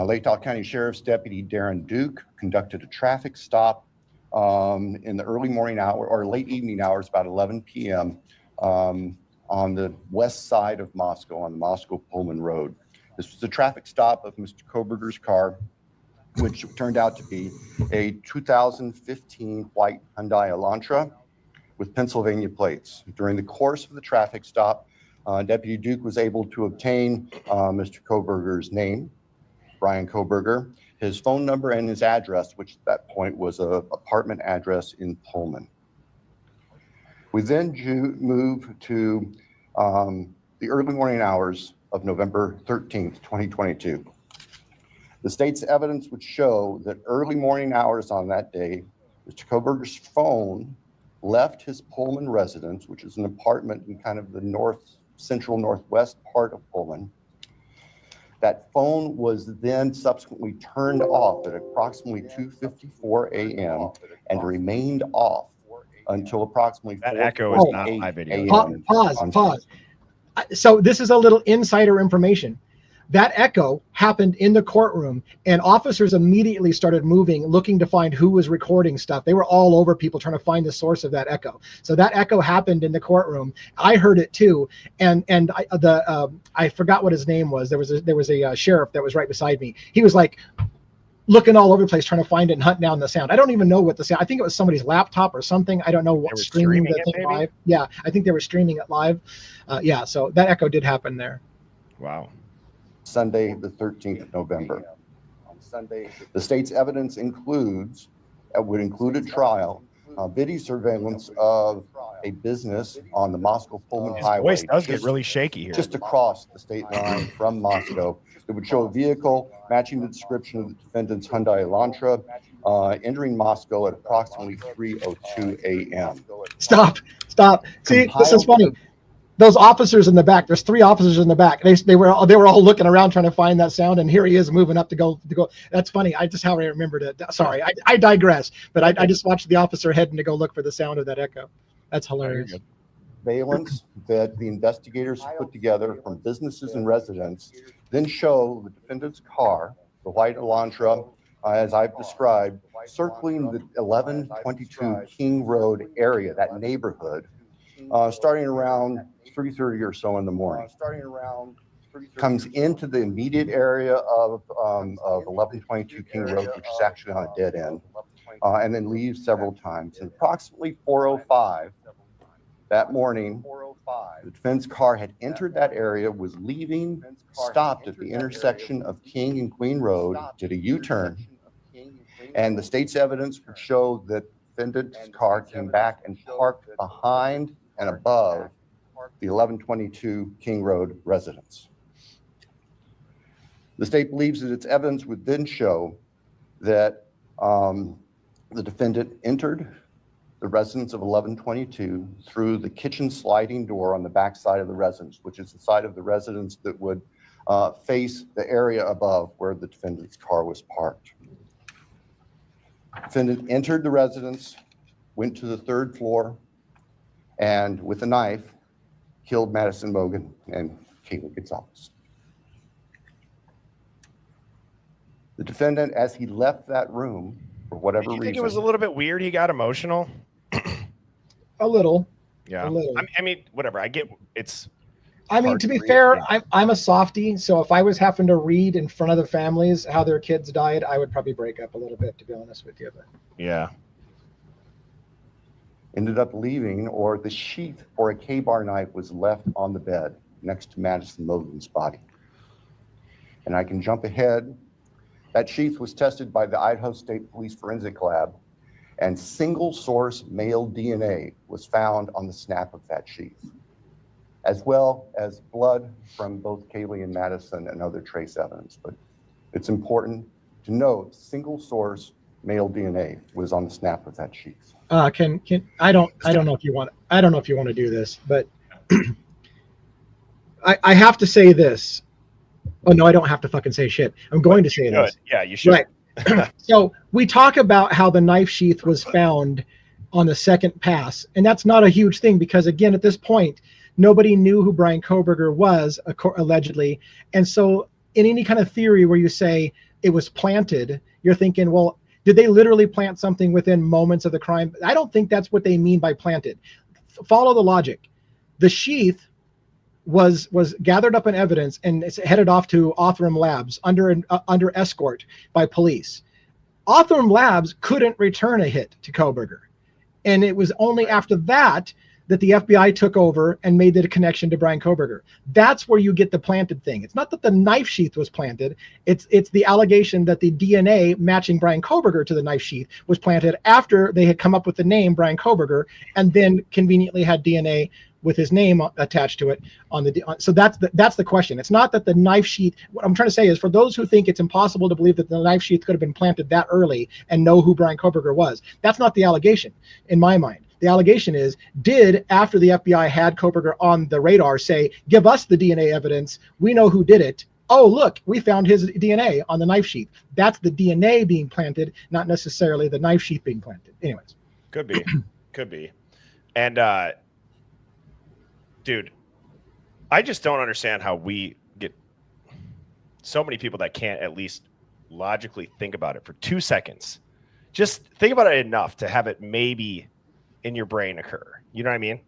Speaker 9: Lake Tahoe County Sheriff's Deputy Darren Duke conducted a traffic stop in the early morning hour or late evening hours, about 11 p.m. On the west side of Moscow, on the Moscow-Pullman Road. This was a traffic stop of Mr. Kohberger's car, which turned out to be a 2015 white Hyundai Elantra with Pennsylvania plates. During the course of the traffic stop, Deputy Duke was able to obtain Mr. Kohberger's name, Bryan Kohberger, his phone number, and his address, which at that point was an apartment address in Pullman. We then move to the early morning hours of November 13th, 2022. The state's evidence would show that early morning hours on that day, Mr. Kohberger's phone left his Pullman residence, which is an apartment in kind of the central northwest part of Pullman. That phone was then subsequently turned off at approximately 2:54 a.m. and remained off until approximately
Speaker 3: That echo is not my video.
Speaker 4: Pause. So this is a little insider information. That echo happened in the courtroom, and officers immediately started moving, looking to find who was recording stuff. They were all over people trying to find the source of that echo. So that echo happened in the courtroom. I heard it too, and I forgot what his name was. There was a sheriff that was right beside me. He was like looking all over the place trying to find it and hunt down the sound. I don't even know what the sound. I think it was somebody's laptop or something. I don't know what streaming the thing live. Yeah, I think they were streaming it live. Yeah, so that echo did happen there.
Speaker 3: Wow.
Speaker 9: Sunday, the 13th of November. On Sunday, the state's evidence would include a trial, video surveillance of a business on the Moscow-Pullman Highway.
Speaker 3: Voice does get really shaky here.
Speaker 9: Just across the state line from Moscow. It would show a vehicle matching the description of the defendant's Hyundai Elantra entering Moscow at approximately 3:02 a.m.
Speaker 4: Stop. See, this is funny. Those officers in the back, there's 3 officers in the back. They were all looking around trying to find that sound, and here he is moving up to go. That's funny. How I remembered it. Sorry, I digress. But I just watched the officer heading to go look for the sound of that echo. That's hilarious.
Speaker 9: Surveillance that the investigators put together from businesses and residents then show the defendant's car, the white Elantra, as I've described, circling the 1122 King Road area, that neighborhood, starting around 3:30 or so in the morning. Comes into the immediate area of 1122 King Road, which is actually on a dead end, and then leaves several times. And approximately 4:05 that morning, the defense car had entered that area, was leaving, stopped at the intersection of King and Queen Road, did a U-turn, and the state's evidence would show that the defendant's car came back and parked behind and above the 1122 King Road residence. The state believes that its evidence would then show that the defendant entered the residence of 1122 through the kitchen sliding door on the back side of the residence, which is the side of the residence that would face the area above where the defendant's car was parked. Defendant entered the residence, went to the 3rd floor, and with a knife, killed Madison Mogan and Caitlin Gonzalez. The defendant, as he left that room, for whatever reason.
Speaker 3: Did you think it was a little bit weird he got emotional?
Speaker 4: A little.
Speaker 3: Yeah.
Speaker 4: A little.
Speaker 3: I mean, whatever. I get it's.
Speaker 4: I mean, to be fair, I'm a softie, so if I was having to read in front of the families how their kids died, I would probably break up a little bit, to be honest with you. But
Speaker 3: yeah.
Speaker 9: Ended up leaving, or the sheath for a K-bar knife was left on the bed next to Madison Mogan's body. And I can jump ahead. That sheath was tested by the Idaho State Police Forensic Lab, and single source male DNA was found on the snap of that sheath, as well as blood from both Kaylee and Madison and other trace evidence. But it's important to note single source male DNA was on the snap of that sheath.
Speaker 4: I don't know if you want to do this, but I have to say this. Oh no, I don't have to fucking say shit. I'm going to say this.
Speaker 3: Yeah, you should.
Speaker 4: Right. So we talk about how the knife sheath was found on the second pass, and that's not a huge thing because again, at this point, nobody knew who Bryan Kohberger was, allegedly, and so in any kind of theory where you say it was planted, you're thinking, well, did they literally plant something within moments of the crime? I don't think that's what they mean by planted. Follow the logic. The sheath was gathered up in evidence and it's headed off to Othram Labs under escort by police. Othram Labs couldn't return a hit to Kohberger. And it was only after that that the FBI took over and made the connection to Bryan Kohberger. That's where you get the planted thing. It's not that the knife sheath was planted. It's the allegation that the DNA matching Bryan Kohberger to the knife sheath was planted after they had come up with the name Bryan Kohberger and then conveniently had DNA with his name attached to it so that's the question. It's not that the knife sheath. What I'm trying to say is for those who think it's impossible to believe that the knife sheath could have been planted that early and know who Bryan Kohberger was, that's not the allegation in my mind. The allegation is, after the FBI had Kohberger on the radar, say, give us the DNA evidence, we know who did it. Oh, look, we found his DNA on the knife sheath. That's the DNA being planted, not necessarily the knife sheath being planted. Anyways.
Speaker 3: Could be. Could be. And, dude, I just don't understand how we get so many people that can't at least logically think about it for 2 seconds. Just think about it enough to have it maybe in your brain occur. You know what I mean?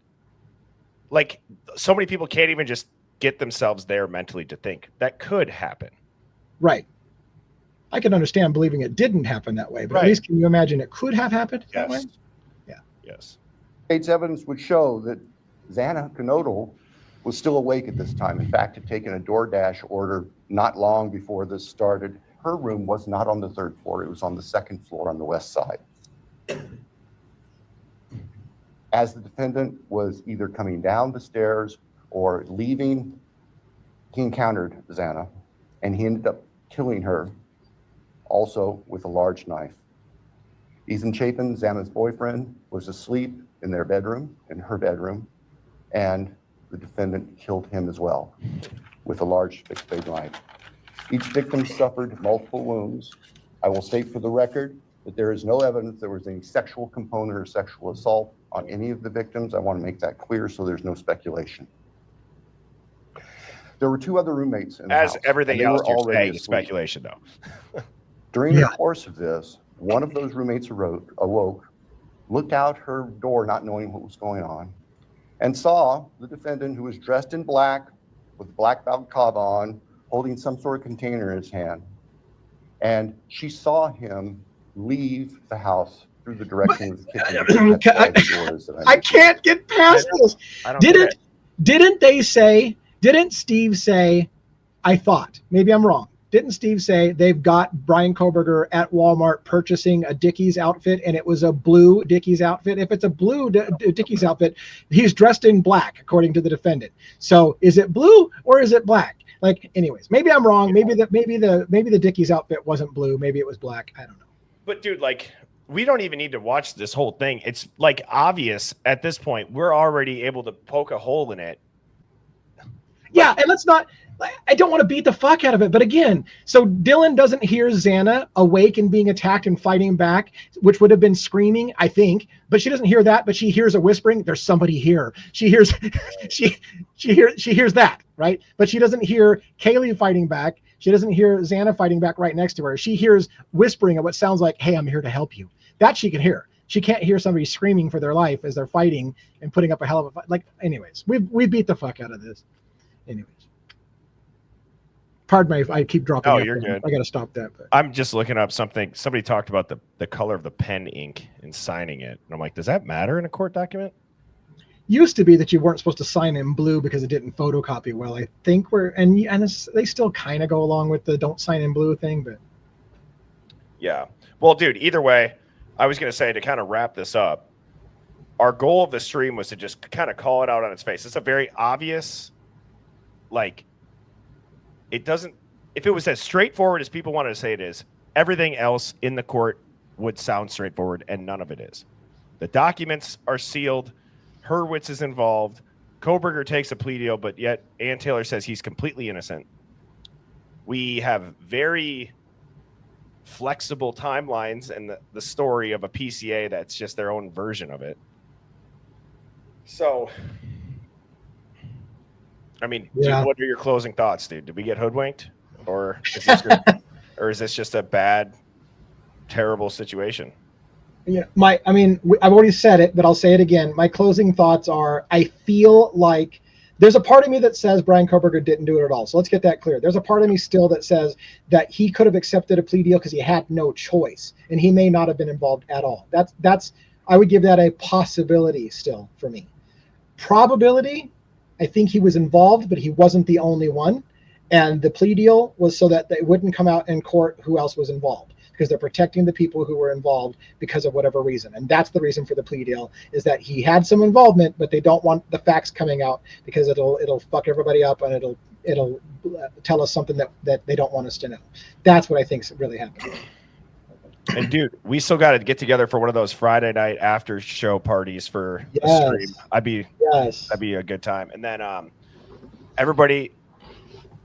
Speaker 3: Like, so many people can't even just get themselves there mentally to think that could happen.
Speaker 4: Right. I can understand believing it didn't happen that way, but
Speaker 3: Right.
Speaker 4: at least can you imagine it could have happened that way? Yeah.
Speaker 3: Yes.
Speaker 9: State's evidence would show that Xana Knodel was still awake at this time. In fact, had taken a DoorDash order not long before this started. Her room was not on the 3rd floor. It was on the 2nd floor on the west side. As the defendant was either coming down the stairs or leaving, he encountered Xana, and he ended up killing her, also with a large knife. Ethan Chapin, Xana's boyfriend, was asleep in their bedroom, in her bedroom, and the defendant killed him as well with a large fixed blade knife. Each victim suffered multiple wounds. I will state for the record that there is no evidence there was any sexual component or sexual assault on any of the victims. I want to make that clear so there's no speculation. There were 2 other roommates in the house.
Speaker 3: As everything
Speaker 9: and they
Speaker 3: else
Speaker 9: were
Speaker 3: you're
Speaker 9: already
Speaker 3: saying is
Speaker 9: asleep.
Speaker 3: speculation, though.
Speaker 9: During the course of this, one of those roommates awoke, looked out her door not knowing what was going on, and saw the defendant, who was dressed in black with black balaclava on, holding some sort of container in his hand. And she saw him leave the house through the direction of the kitchen.
Speaker 4: I can't get past this. Didn't Steve say, I thought, maybe I'm wrong. Didn't Steve say they've got Bryan Kohberger at Walmart purchasing a Dickies outfit, and it was a blue Dickies outfit? If it's a blue Dickies outfit, he's dressed in black, according to the defendant. So is it blue or is it black? Like, anyways, maybe I'm wrong. Maybe the Dickies outfit wasn't blue. Maybe it was black. I don't know.
Speaker 3: But dude, like, we don't even need to watch this whole thing. It's like obvious at this point. We're already able to poke a hole in it.
Speaker 4: Yeah, and let's not. I don't want to beat the fuck out of it, but again, so Dylan doesn't hear Xana awake and being attacked and fighting back, which would have been screaming, I think, but she doesn't hear that, but she hears a whispering, there's somebody here. She hears she hears that, right? But she doesn't hear Kaylee fighting back. She doesn't hear Xana fighting back right next to her. She hears whispering of what sounds like, hey, I'm here to help you. That she can hear. She can't hear somebody screaming for their life as they're fighting and putting up a hell of a fight. Like, anyways, we beat the fuck out of this. Anyways. Pardon me if I keep dropping.
Speaker 3: Oh, you're good.
Speaker 4: I got to stop that. But.
Speaker 3: I'm just looking up something. Somebody talked about the color of the pen ink and signing it. And I'm like, does that matter in a court document?
Speaker 4: Used to be that you weren't supposed to sign in blue because it didn't photocopy well. I think they still kind of go along with the don't sign in blue thing, but.
Speaker 3: Yeah. Well, dude, either way, I was going to say, to kind of wrap this up, our goal of the stream was to just kind of call it out on its face. It's a very obvious, like, it doesn't, if it was as straightforward as people wanted to say it is, everything else in the court would sound straightforward, and none of it is. The documents are sealed. Hurwitz is involved. Kohberger takes a plea deal, but yet Ann Taylor says he's completely innocent. We have very flexible timelines and the story of a PCA that's just their own version of it. So, I mean, dude, what are your closing thoughts, dude? Did we get hoodwinked, or is this just a bad, terrible situation?
Speaker 4: Yeah, I've already said it, but I'll say it again. My closing thoughts are: I feel like there's a part of me that says Bryan Kohberger didn't do it at all. So let's get that clear. There's a part of me still that says that he could have accepted a plea deal because he had no choice, and he may not have been involved at all. That's I would give that a possibility still for me. Probability. I think he was involved, but he wasn't the only one. And the plea deal was so that they wouldn't come out in court who else was involved, because they're protecting the people who were involved because of whatever reason. And that's the reason for the plea deal, is that he had some involvement, but they don't want the facts coming out because it'll fuck everybody up, and it'll tell us something that they don't want us to know. That's what I think really happened.
Speaker 3: And dude, we still got to get together for one of those Friday night after show parties for a stream. That'd be a good time. And then everybody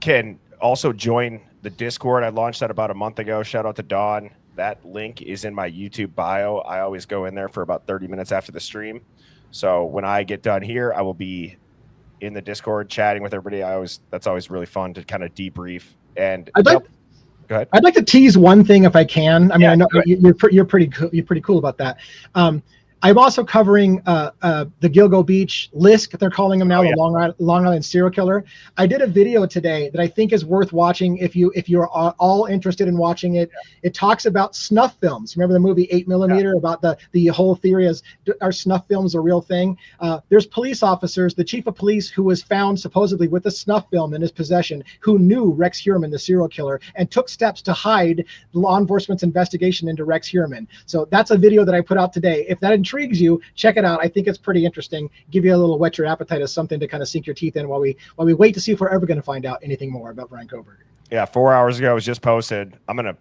Speaker 3: can also join the Discord. I launched that about a month ago. Shout out to Dawn. That link is in my YouTube bio. I always go in there for about 30 minutes after the stream. So when I get done here, I will be in the Discord chatting with everybody. That's always really fun to kind of debrief. And
Speaker 4: Go ahead. I'd like to tease one thing if I can. I mean, I know you're pretty cool about that. I'm also covering the Gilgo Beach Lisk, they're calling him now, the Long Island serial killer. I did a video today that I think is worth watching if you're all interested in watching it. It talks about snuff films. Remember the movie 8mm about the whole theory is, are snuff films a real thing? There's police officers, the chief of police who was found supposedly with a snuff film in his possession, who knew Rex Heuermann, the serial killer, and took steps to hide law enforcement's investigation into Rex Heuermann. So that's a video that I put out today. If that intrigues you, check it out. I think it's pretty interesting. Give you a little whet your appetite as something to kind of sink your teeth in while we wait to see if we're ever going to find out anything more about Bryan Kohberger.
Speaker 3: Yeah, 4 hours ago it was just posted.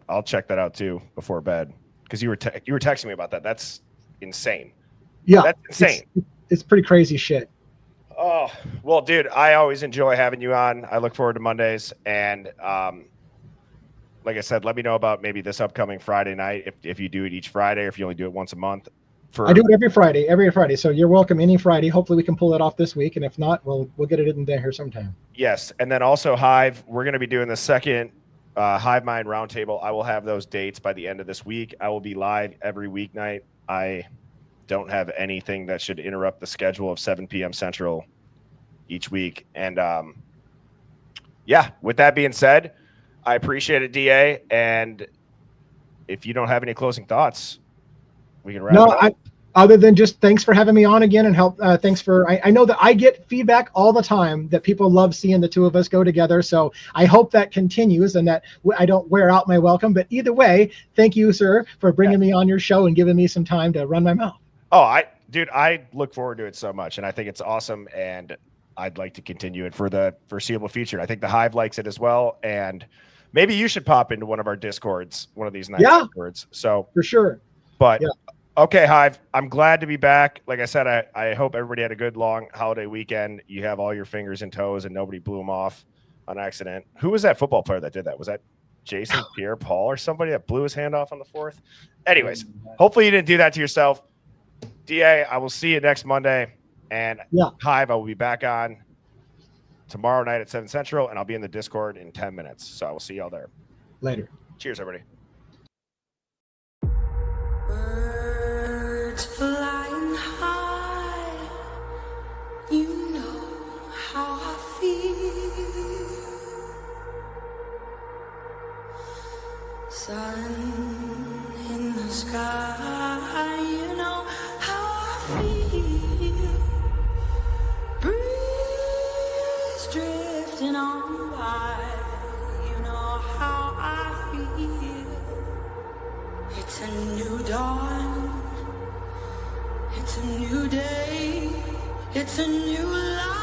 Speaker 3: I'll check that out too before bed, because you were texting me about that. That's insane.
Speaker 4: Yeah,
Speaker 3: that's insane.
Speaker 4: It's pretty crazy shit.
Speaker 3: Oh well, dude, I always enjoy having you on. I look forward to Mondays, and like I said, let me know about maybe this upcoming Friday night if you do it each Friday, or if you only do it once a month.
Speaker 4: I do it every Friday. So you're welcome any Friday. Hopefully we can pull it off this week. And if not, we'll get it in there here sometime.
Speaker 3: Yes. And then also Hive, we're going to be doing the second Hive Mind Roundtable. I will have those dates by the end of this week. I will be live every weeknight. I don't have anything that should interrupt the schedule of 7 p.m. Central each week. And yeah, with that being said, I appreciate it, DA. And if you don't have any closing thoughts, we can wrap it up.
Speaker 4: Other than just thanks for having me on again, and help. Thanks for. I know that I get feedback all the time that people love seeing the two of us go together. So I hope that continues and that I don't wear out my welcome. But either way, thank you, sir, for bringing me on your show and giving me some time to run my mouth.
Speaker 3: Oh, I look forward to it so much, and I think it's awesome, and I'd like to continue it for the foreseeable future. I think the Hive likes it as well, and maybe you should pop into one of our Discords one of these nights.
Speaker 4: Yeah,
Speaker 3: Discords. So
Speaker 4: for sure.
Speaker 3: But okay, Hive, I'm glad to be back. Like I said, I hope everybody had a good long holiday weekend. You have all your fingers and toes and nobody blew them off on accident. Who was that football player that did that? Was that Jason Pierre-Paul or somebody that blew his hand off on the 4th? Anyways, hopefully you didn't do that to yourself. DA, I will see you next Monday. And Hive, I will be back on tomorrow night at 7 Central, and I'll be in the Discord in 10 minutes. So I will see y'all there.
Speaker 4: Later.
Speaker 3: Cheers, everybody.
Speaker 2: Birds flying high, you know how I feel. Sun in the sky, you know how I feel. Breeze drifting on by, you know how I feel. It's a new dawn, it's a new day, it's a new life.